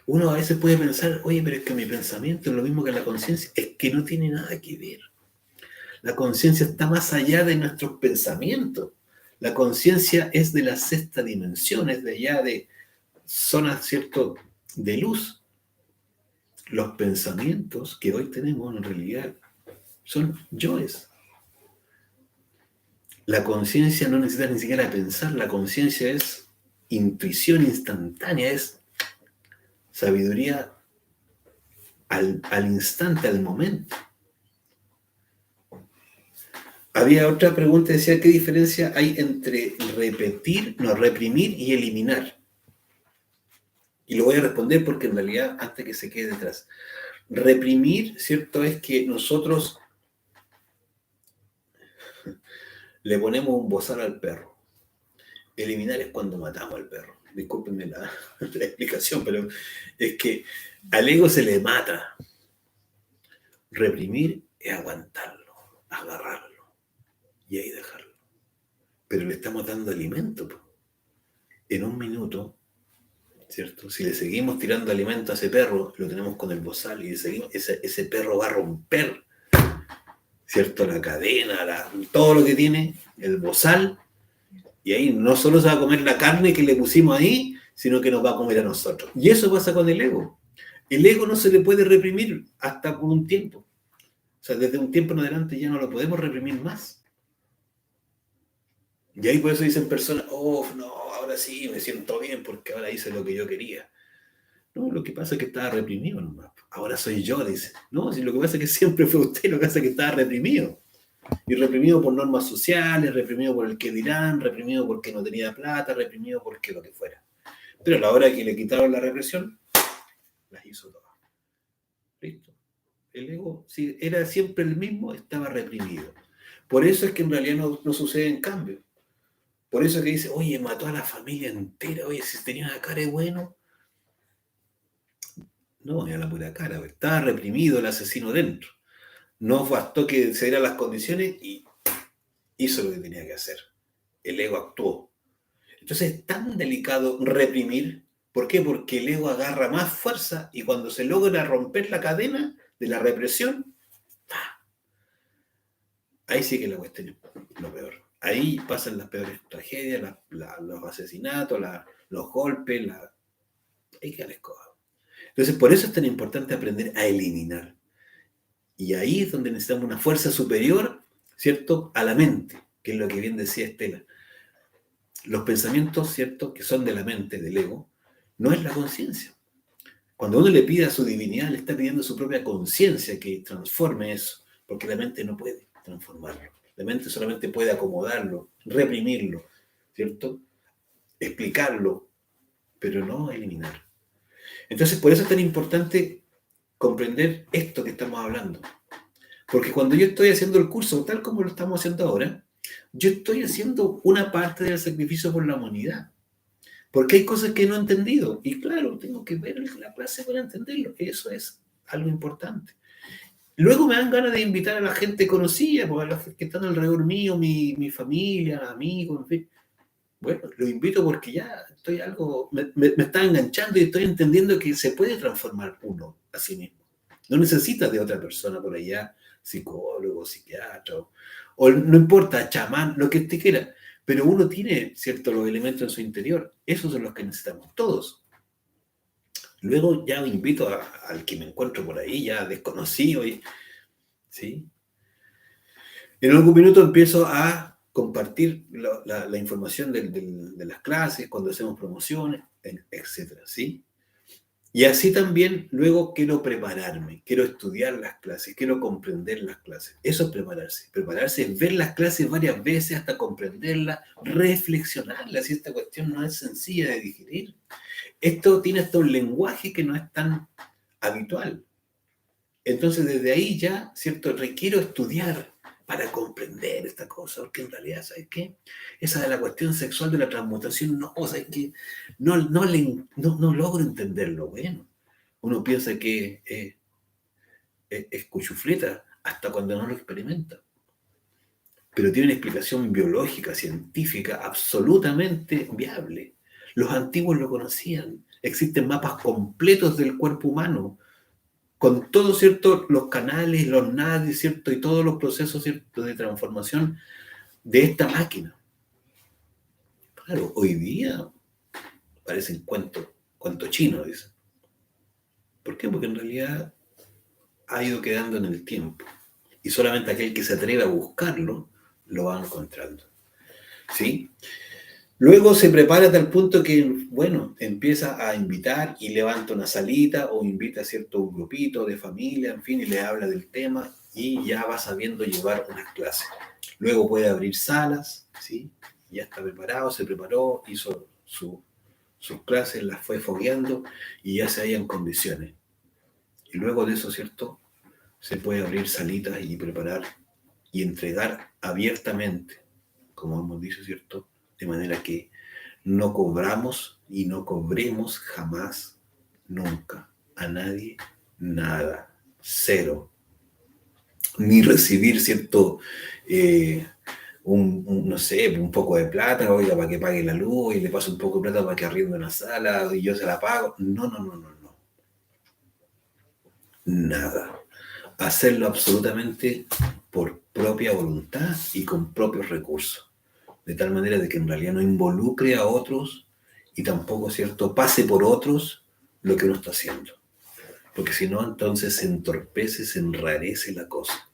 Speaker 1: uno a veces puede pensar, oye, pero es que mi pensamiento es lo mismo que la conciencia. Es que no tiene nada que ver. La conciencia está más allá de nuestros pensamientos. La conciencia es de la 6ª dimensión, es de allá de zonas, ¿cierto?, de luz. Los pensamientos que hoy tenemos en realidad son yoes. La conciencia no necesita ni siquiera pensar, la conciencia es intuición instantánea, es sabiduría al instante, al momento. Había otra pregunta, decía, ¿qué diferencia hay entre reprimir y eliminar? Y lo voy a responder porque en realidad, antes que se quede detrás. Reprimir, ¿cierto? Es que nosotros le ponemos un bozal al perro. Eliminar es cuando matamos al perro. Discúlpenme la explicación, pero es que al ego se le mata. Reprimir es aguantarlo, agarrarlo y ahí dejarlo. Pero le estamos dando alimento. En un minuto, ¿cierto? Si le seguimos tirando alimento a ese perro, lo tenemos con el bozal y seguimos, ese perro va a romper, ¿cierto? La cadena, todo lo que tiene, el bozal, y ahí no solo se va a comer la carne que le pusimos ahí, sino que nos va a comer a nosotros. Y eso pasa con el ego. El ego no se le puede reprimir hasta por un tiempo. O sea, desde un tiempo en adelante ya no lo podemos reprimir más. Y ahí por eso dicen personas, oh, no, ahora sí me siento bien porque ahora hice lo que yo quería. No, lo que pasa es que estaba reprimido nomás. Ahora soy yo, dice. No, si lo que pasa es que siempre fue usted, lo que pasa es que estaba reprimido. Y reprimido por normas sociales, reprimido por el que dirán, reprimido porque no tenía plata, reprimido porque lo que fuera. Pero a la hora que le quitaron la represión, las hizo todas. Listo. El ego, si era siempre el mismo, estaba reprimido. Por eso es que en realidad no sucede en cambio. Por eso es que dice, oye, mató a la familia entera, oye, si tenía una cara de bueno. No, era la pura cara, estaba reprimido el asesino dentro. No bastó que se dieran las condiciones y hizo lo que tenía que hacer. El ego actuó. Entonces es tan delicado reprimir. ¿Por qué? Porque el ego agarra más fuerza y cuando se logra romper la cadena de la represión, ahí sí que la cuestión es lo peor. Ahí pasan las peores tragedias, los asesinatos, los golpes, ahí queda la escoba. Entonces por eso es tan importante aprender a eliminar. Y ahí es donde necesitamos una fuerza superior, ¿cierto?, a la mente, que es lo que bien decía Estela. Los pensamientos, ¿cierto?, que son de la mente, del ego, no es la conciencia. Cuando uno le pide a su divinidad, le está pidiendo su propia conciencia que transforme eso, porque la mente no puede transformarlo. La mente solamente puede acomodarlo, reprimirlo, ¿cierto?, explicarlo, pero no eliminar. Entonces, por eso es tan importante comprender esto que estamos hablando. Porque cuando yo estoy haciendo el curso, tal como lo estamos haciendo ahora, yo estoy haciendo una parte del sacrificio por la humanidad. Porque hay cosas que no he entendido. Y claro, tengo que ver la clase para entenderlo. Eso es algo importante. Luego me dan ganas de invitar a la gente conocida, pues a los que están alrededor mío, mi familia, amigos, en fin. Bueno, lo invito porque ya estoy algo, me está enganchando y estoy entendiendo que se puede transformar uno a sí mismo. No necesitas de otra persona por allá, psicólogo, psiquiatra, o no importa, chamán, lo que te quiera, pero uno tiene, ¿cierto?, los elementos en su interior. Esos son los que necesitamos todos. Luego ya invito al que me encuentro por ahí, ya desconocido, ¿sí? En algún minuto empiezo a compartir la información de las clases, cuando hacemos promociones, etcétera, ¿sí? Y así también luego quiero prepararme, quiero estudiar las clases, quiero comprender las clases. Eso es prepararse. Prepararse es ver las clases varias veces hasta comprenderlas, reflexionarlas. Y esta cuestión no es sencilla de digerir. Esto tiene hasta un lenguaje que no es tan habitual. Entonces desde ahí ya, ¿cierto?, requiero estudiar para comprender esta cosa, porque en realidad, ¿sabes qué? Esa de la cuestión sexual de la transmutación, no, ¿sabes qué? No logro entenderlo, bueno. Uno piensa que es cuchufleta hasta cuando no lo experimenta. Pero tiene una explicación biológica, científica, absolutamente viable. Los antiguos lo conocían. Existen mapas completos del cuerpo humano, con todos, ¿cierto?, los canales, los nadis, ¿cierto?, y todos los procesos, ¿cierto?, de transformación de esta máquina. Claro, hoy día parecen cuento chino, dicen. ¿Por qué? Porque en realidad ha ido quedando en el tiempo. Y solamente aquel que se atreve a buscarlo, lo va encontrando. ¿Sí? Luego se prepara a tal punto que, bueno, empieza a invitar y levanta una salita o invita a cierto grupito de familia, en fin, y le habla del tema y ya va sabiendo llevar unas clases. Luego puede abrir salas, ¿sí? Ya está preparado, se preparó, hizo sus clases, las fue fogueando y ya se halla en condiciones. Y luego de eso, ¿cierto? Se puede abrir salitas y preparar y entregar abiertamente, como hemos dicho, ¿cierto? De manera que no cobramos y no cobremos jamás, nunca, a nadie, nada, cero. Ni recibir, ¿cierto? Eh, no sé, un poco de plata, oiga, para que pague la luz, y le paso un poco de plata para que arriende una sala, y yo se la pago. No, no, no, no, no. Nada. Hacerlo absolutamente por propia voluntad y con propios recursos. De tal manera de que en realidad no involucre a otros y tampoco, ¿cierto?, pase por otros lo que uno está haciendo. Porque si no, entonces se entorpece, se enrarece la cosa.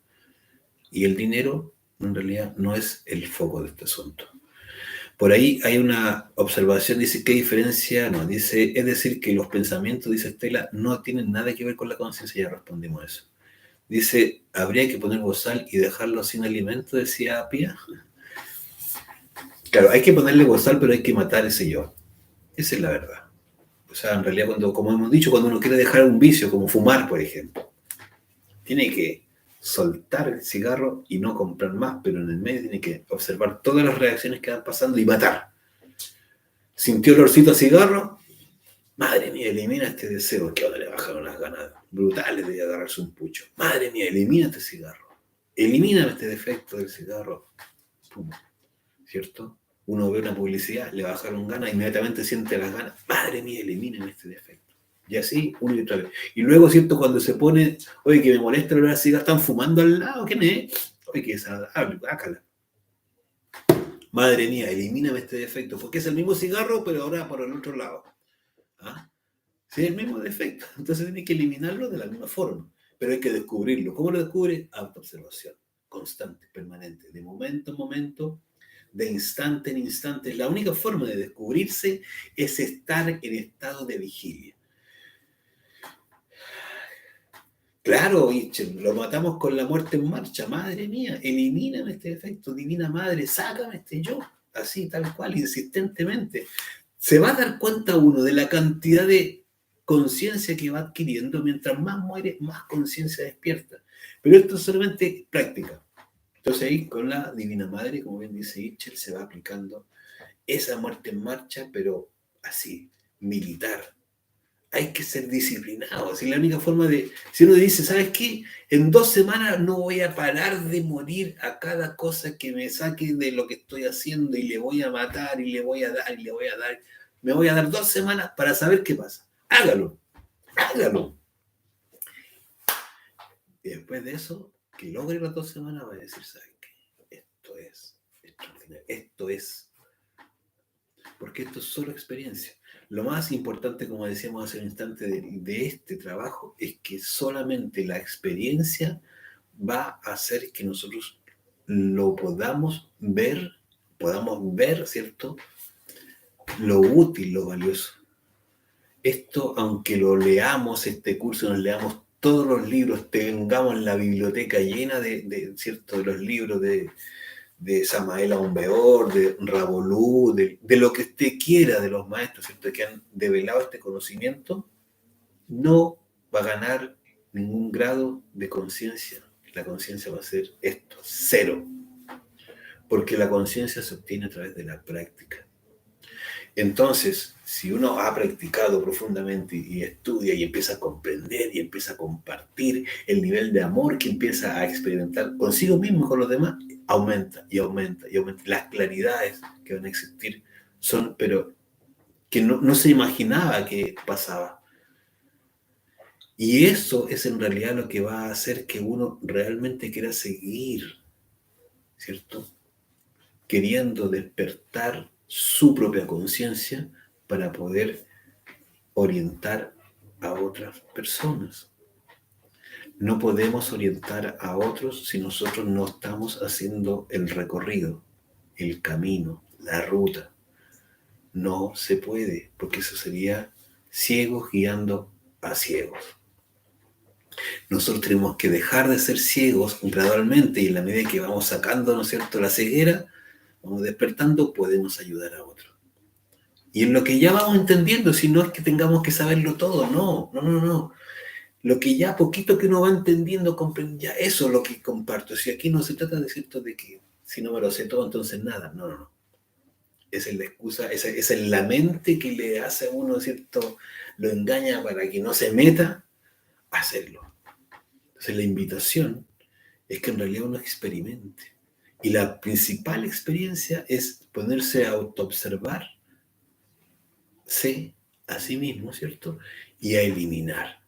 Speaker 1: Y el dinero, en realidad, no es el foco de este asunto. Por ahí hay una observación, dice, ¿qué diferencia? No, dice, es decir, que los pensamientos, dice Estela, no tienen nada que ver con la conciencia, ya respondimos a eso. Dice, ¿habría que poner bozal y dejarlo sin alimento? Decía Pía. Claro, hay que ponerle bozal, pero hay que matar ese yo. Esa es la verdad. O sea, en realidad, cuando, como hemos dicho, cuando uno quiere dejar un vicio, como fumar, por ejemplo, tiene que soltar el cigarro y no comprar más, pero en el medio tiene que observar todas las reacciones que van pasando y matar. ¿Sintió olorcito a cigarro? Madre mía, elimina este deseo. Que ahora le bajaron las ganas brutales de agarrarse un pucho. Madre mía, elimina este cigarro. Elimina este defecto del cigarro. Pum. ¿Cierto? Uno ve una publicidad, le bajaron ganas, inmediatamente siente las ganas. Madre mía, eliminen este defecto. Y así, una y otra vez. Y luego, ¿cierto? Cuando se pone, oye, que me molesta el olor a cigarro, están fumando al lado, ¿quién es? Oye, que desagradable, bácala. Madre mía, elimíname este defecto, porque es el mismo cigarro, pero ahora por el otro lado. ¿Ah? Sí, es el mismo defecto. Entonces tiene que eliminarlo de la misma forma. Pero hay que descubrirlo. ¿Cómo lo descubre? Autoobservación. Constante, permanente. De momento en momento, de instante en instante. La única forma de descubrirse es estar en estado de vigilia. Claro, Itchen, lo matamos con la muerte en marcha. Madre mía, elimíname este defecto. Divina Madre, sácame este yo. Así, tal cual, insistentemente. Se va a dar cuenta uno de la cantidad de conciencia que va adquiriendo. Mientras más muere, más conciencia despierta. Pero esto es solamente práctica. Entonces ahí con la Divina Madre, como bien dice Itchel, se va aplicando esa muerte en marcha, pero así, militar. Hay que ser disciplinado. Así la única forma de... Si uno dice, ¿sabes qué? En 2 semanas no voy a parar de morir a cada cosa que me saque de lo que estoy haciendo y le voy a matar y le voy a dar y le voy a dar. Me voy a dar 2 semanas para saber qué pasa. Hágalo. Hágalo. Y después de eso, que logre las 2 semanas, va a decir, ¿sabes qué? Esto es extraordinario. Esto es. Porque esto es solo experiencia. Lo más importante, como decíamos hace un instante, de este trabajo es que solamente la experiencia va a hacer que nosotros lo podamos ver, ¿cierto? Lo útil, lo valioso. Esto, aunque lo leamos, este curso, nos leamos todos los libros, tengamos la biblioteca llena ¿cierto? De los libros de Samael Aumbeor, de Ravolú, de lo que usted quiera de los maestros, ¿cierto? Que han develado este conocimiento, no va a ganar ningún grado de conciencia. La conciencia va a ser esto, cero. Porque la conciencia se obtiene a través de la práctica. Entonces, si uno ha practicado profundamente y estudia y empieza a comprender y empieza a compartir, el nivel de amor que empieza a experimentar consigo mismo y con los demás aumenta y aumenta y aumenta. Las claridades que van a existir son, pero que no se imaginaba que pasaba. Y eso es en realidad lo que va a hacer que uno realmente quiera seguir, ¿cierto? Queriendo despertar su propia conciencia para poder orientar a otras personas. No podemos orientar a otros si nosotros no estamos haciendo el recorrido, el camino, la ruta. No se puede, porque eso sería ciegos guiando a ciegos. Nosotros tenemos que dejar de ser ciegos gradualmente y en la medida que vamos sacando, ¿no es cierto?, la ceguera, vamos despertando, podemos ayudar a otros. Y en lo que ya vamos entendiendo, si no es que tengamos que saberlo todo, no. Lo que ya poquito que uno va entendiendo, comprende, ya eso es lo que comparto. Si aquí no se trata de cierto de que si no me lo sé todo, entonces nada. No. Esa es la excusa, esa es la mente que le hace a uno, ¿cierto? Lo engaña para que no se meta a hacerlo. Entonces la invitación es que en realidad uno experimente. Y la principal experiencia es ponerse a autoobservarse a sí mismo, ¿cierto? Y a eliminar,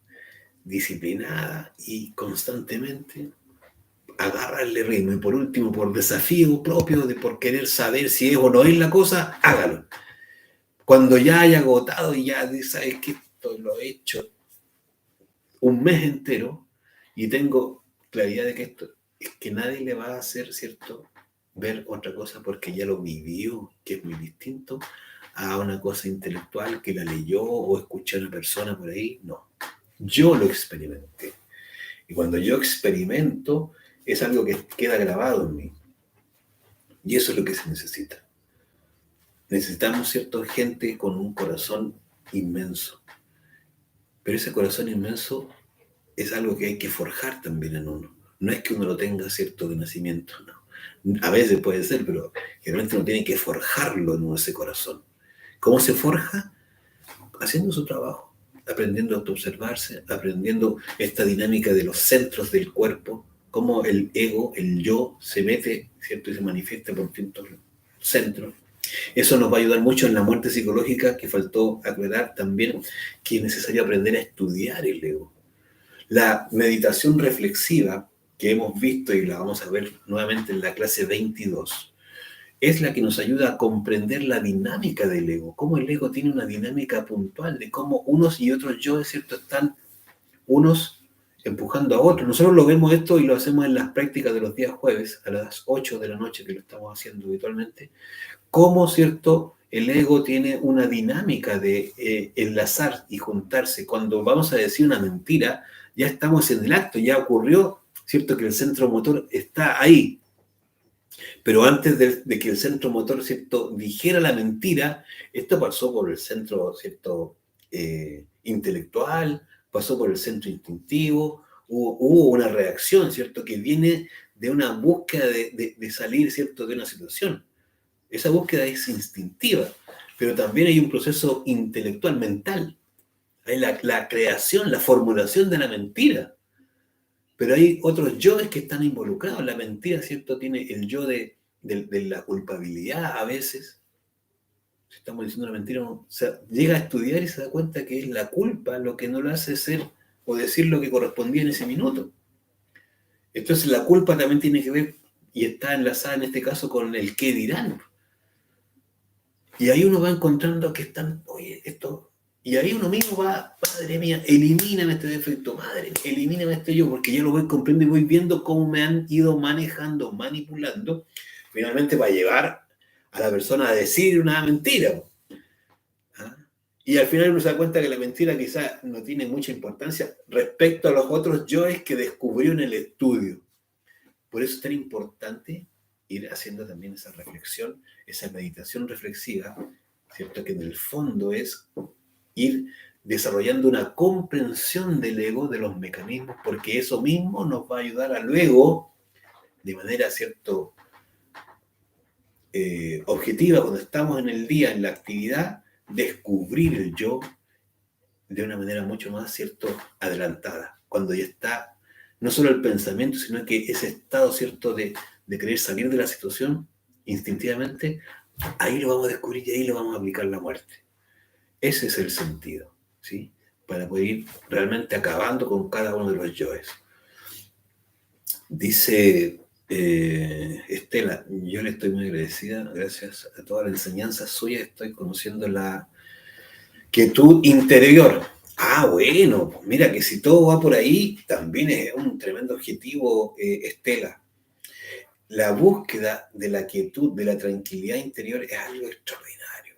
Speaker 1: disciplinada y constantemente agarrarle ritmo. Y por último, por desafío propio, de por querer saber si es o no es la cosa, hágalo. Cuando ya haya agotado y ya sabes que esto lo he hecho un mes entero y tengo claridad de que esto es que nadie le va a hacer, ¿cierto?, ver otra cosa porque ya lo vivió, que es muy distinto a una cosa intelectual que la leyó o escuchó a una persona por ahí. No, yo lo experimenté. Y cuando yo experimento, es algo que queda grabado en mí. Y eso es lo que se necesita. Necesitamos, ¿cierto?, gente con un corazón inmenso. Pero ese corazón inmenso es algo que hay que forjar también en uno. No es que uno lo tenga, ¿cierto?, de nacimiento, no. A veces puede ser, pero generalmente uno tiene que forjarlo en uno, ese corazón. ¿Cómo se forja? Haciendo su trabajo, aprendiendo a autoobservarse, aprendiendo esta dinámica de los centros del cuerpo, cómo el ego, el yo, se mete, ¿cierto?, y se manifiesta por distintos centros. Eso nos va a ayudar mucho en la muerte psicológica, que faltó aclarar también que es necesario aprender a estudiar el ego. La meditación reflexiva que hemos visto y la vamos a ver nuevamente en la clase 22, es la que nos ayuda a comprender la dinámica del ego, cómo el ego tiene una dinámica puntual de cómo unos y otros yo, es cierto, están unos empujando a otros. Nosotros lo vemos esto y lo hacemos en las prácticas de los días jueves a las 8 de la noche, que lo estamos haciendo habitualmente, cómo, cierto, el ego tiene una dinámica de enlazar y juntarse. Cuando vamos a decir una mentira, ya estamos en el acto, ya ocurrió, cierto, que el centro motor está ahí. Pero antes de que el centro motor, ¿cierto?, dijera la mentira, esto pasó por el centro, ¿cierto?, intelectual, pasó por el centro instintivo, hubo una reacción, ¿cierto?, que viene de una búsqueda de salir, ¿cierto?, de una situación. Esa búsqueda es instintiva, pero también hay un proceso intelectual, mental. Hay la creación, la formulación de la mentira. Pero hay otros yoes que están involucrados. La mentira, ¿cierto?, tiene el yo de la culpabilidad a veces. Si estamos diciendo una mentira, uno llega a estudiar y se da cuenta que es la culpa lo que no lo hace ser o decir lo que correspondía en ese minuto. Entonces la culpa también tiene que ver y está enlazada en este caso con el qué dirán. Y ahí uno va encontrando que están, oye, esto... Y ahí uno mismo va, madre mía, elimíname este defecto, madre, elimíname este yo, porque ya lo voy comprendiendo y voy viendo cómo me han ido manejando, manipulando, finalmente para llevar a la persona a decir una mentira. ¿Ah? Y al final uno se da cuenta que la mentira quizás no tiene mucha importancia respecto a los otros yoes que descubrió en el estudio. Por eso es tan importante ir haciendo también esa reflexión, esa meditación reflexiva, ¿cierto?, que en el fondo es ir desarrollando una comprensión del ego, de los mecanismos, porque eso mismo nos va a ayudar a luego, de manera, ¿cierto?, objetiva, cuando estamos en el día, en la actividad, descubrir el yo de una manera mucho más, ¿cierto?, adelantada, cuando ya está no solo el pensamiento, sino que ese estado, ¿cierto?, de querer salir de la situación instintivamente, ahí lo vamos a descubrir y ahí lo vamos a aplicar la muerte. Ese es el sentido, ¿sí? Para poder ir realmente acabando con cada uno de los yoes. Dice Estela, yo le estoy muy agradecida, gracias a toda la enseñanza suya, estoy conociendo la quietud interior. Ah, bueno, pues mira que si todo va por ahí, también es un tremendo objetivo, Estela. La búsqueda de la quietud, de la tranquilidad interior es algo extraordinario.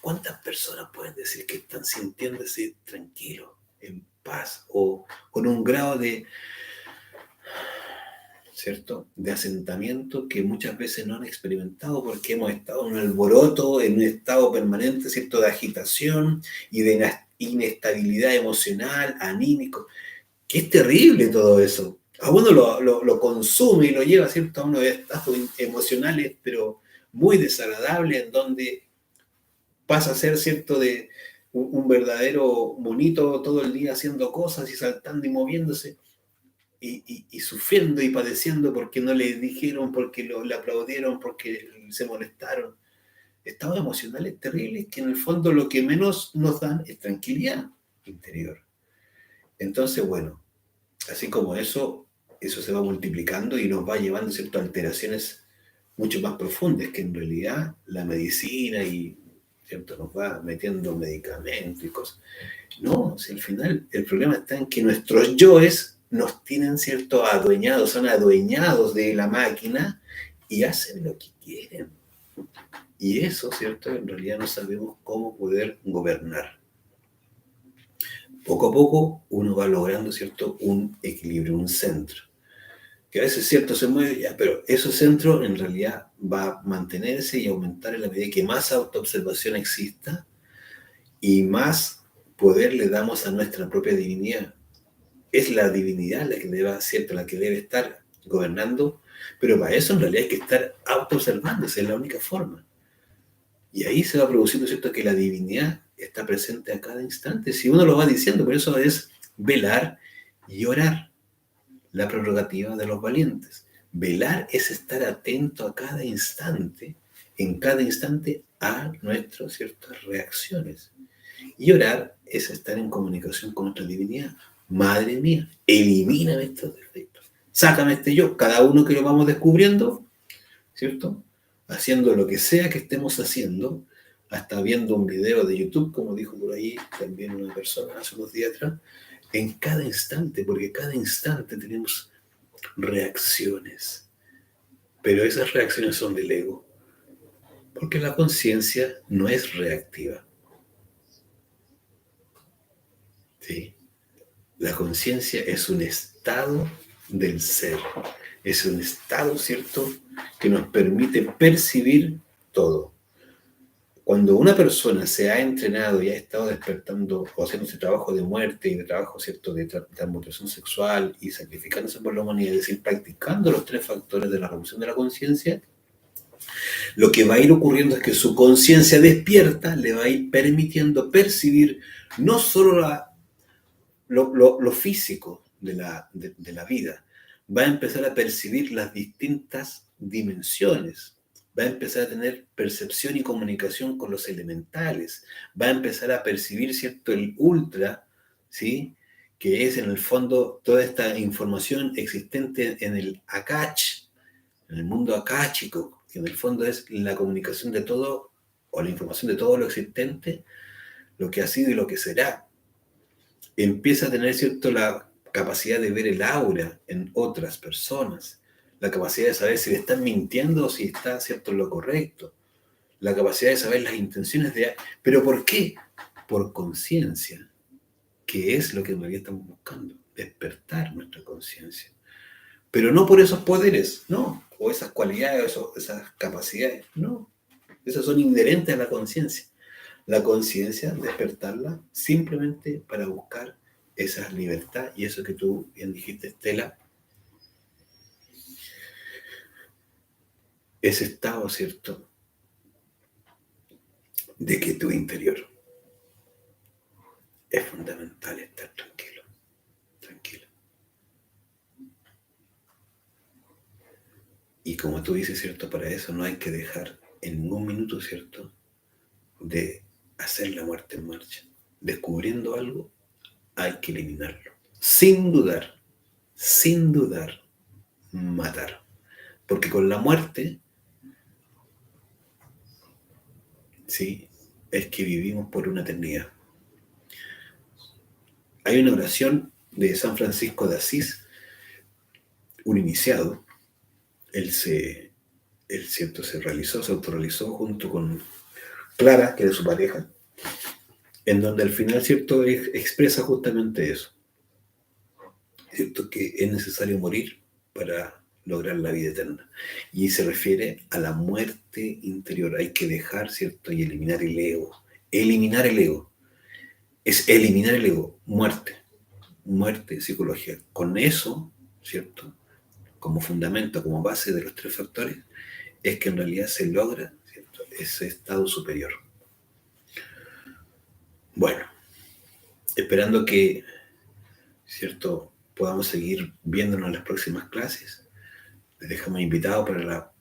Speaker 1: ¿Cuántas personas pueden decir que están sintiéndose tranquilos, en paz o con un grado de, ¿cierto?, de asentamiento que muchas veces no han experimentado porque hemos estado en un alboroto, en un estado permanente, ¿cierto?, de agitación y de inestabilidad emocional, anímico, que es terrible todo eso. A uno lo consume y lo lleva, ¿cierto?, a unos estados emocionales, pero muy desagradables, en donde pasa a ser, ¿cierto?, de un verdadero monito todo el día haciendo cosas y saltando y moviéndose y sufriendo y padeciendo porque no le dijeron, porque le aplaudieron, porque se molestaron. Estados emocionales terribles que en el fondo lo que menos nos dan es tranquilidad interior. Entonces, bueno, así como eso se va multiplicando y nos va llevando, ¿cierto?, a alteraciones mucho más profundas que en realidad la medicina y, ¿cierto?, nos va metiendo medicamentos y cosas. No, si al final el problema está en que nuestros yoes nos tienen, ¿cierto?, adueñados, son adueñados de la máquina y hacen lo que quieren. Y eso, ¿cierto?, en realidad no sabemos cómo poder gobernar. Poco a poco uno va logrando, ¿cierto?, un equilibrio, un centro. Que a veces, ¿cierto?, se mueve ya, pero ese centro en realidad va a mantenerse y aumentar en la medida que más autoobservación exista y más poder le damos a nuestra propia divinidad. Es la divinidad la que debe, ¿cierto?, la que debe estar gobernando, pero para eso en realidad hay que estar autoobservándose, es la única forma. Y ahí se va produciendo, ¿cierto?, que la divinidad está presente a cada instante. Si uno lo va diciendo, por eso es velar y orar, la prerrogativa de los valientes. Velar es estar atento a cada instante, en cada instante, a nuestras ciertas reacciones. Y orar es estar en comunicación con nuestra divinidad. Madre mía, elimíname estos defectos. Sácame este yo, cada uno que lo vamos descubriendo, ¿cierto? Haciendo lo que sea que estemos haciendo, hasta viendo un video de YouTube, como dijo por ahí también una persona hace unos días atrás, en cada instante, porque cada instante tenemos reacciones, pero esas reacciones son del ego, porque la conciencia no es reactiva, ¿sí? La conciencia es un estado del ser, es un estado, ¿cierto?, que nos permite percibir todo. Cuando una persona se ha entrenado y ha estado despertando o haciendo ese trabajo de muerte y de trabajo, ¿cierto?, de transmutación sexual y sacrificándose por la humanidad, es decir, practicando los tres factores de la revolución de la conciencia, lo que va a ir ocurriendo es que su conciencia despierta le va a ir permitiendo percibir no solo lo físico de la vida, va a empezar a percibir las distintas dimensiones, va a empezar a tener percepción y comunicación con los elementales, va a empezar a percibir, ¿cierto?, el ultra, ¿sí?, que es en el fondo toda esta información existente en el Akach, en el mundo akáshico, que en el fondo es la comunicación de todo, o la información de todo lo existente, lo que ha sido y lo que será. Empieza a tener, ¿cierto?, la capacidad de ver el aura en otras personas, la capacidad de saber si le están mintiendo o si está, ¿cierto?, en lo correcto, la capacidad de saber las intenciones de... ¿Pero por qué? Por conciencia, que es lo que en realidad estamos buscando, despertar nuestra conciencia. Pero no por esos poderes, no, o esas cualidades, o esas capacidades, no. Esas son inherentes a la conciencia. La conciencia, despertarla simplemente para buscar esa libertad y eso que tú bien dijiste, Estela, ese estado, ¿cierto?, de que tu interior es fundamental estar tranquilo, tranquilo. Y como tú dices, ¿cierto? Para eso no hay que dejar en ningún minuto, ¿cierto? De hacer la muerte en marcha. Descubriendo algo, hay que eliminarlo. Sin dudar, matar. Porque con la muerte, ¿sí? Es que vivimos por una eternidad. Hay una oración de San Francisco de Asís, un iniciado. Él cierto, se autorrealizó junto con Clara, que era su pareja, en donde al final, ¿cierto?, expresa justamente eso, ¿cierto?, que es necesario morir para lograr la vida eterna. Y se refiere a la muerte interior. Hay que dejar, ¿cierto?, y eliminar el ego. Eliminar el ego. Es eliminar el ego. Muerte, psicología. Con eso, ¿cierto?, como fundamento, como base de los tres factores, es que en realidad se logra, ¿cierto?, ese estado superior. Bueno, esperando que, ¿cierto?, podamos seguir viéndonos en las próximas clases. Les dejamos invitados para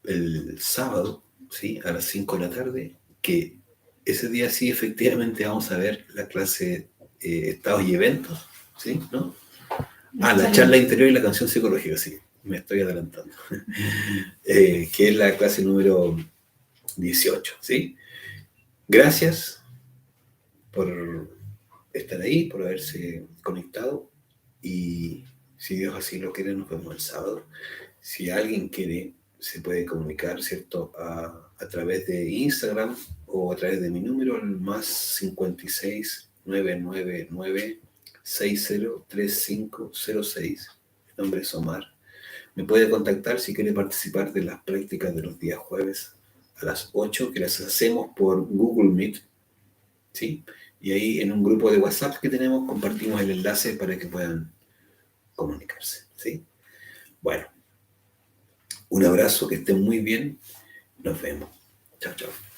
Speaker 1: el sábado, ¿sí?, a las 5 de la tarde, que ese día sí efectivamente vamos a ver la clase Estados y Eventos, ¿sí? ¿No? La charla interior y la canción psicológica, sí, me estoy adelantando. Que es la clase número 18, ¿sí? Gracias por estar ahí, por haberse conectado, y si Dios así lo quiere, nos vemos el sábado. Si alguien quiere, se puede comunicar, ¿cierto?, a través de Instagram o a través de mi número, el más 56 999 603506. Mi nombre es Omar. Me puede contactar si quiere participar de las prácticas de los días jueves a las 8, que las hacemos por Google Meet, ¿sí? Y ahí en un grupo de WhatsApp que tenemos compartimos el enlace para que puedan comunicarse, ¿sí? Bueno, un abrazo, que estén muy bien. Nos vemos. Chao, chao.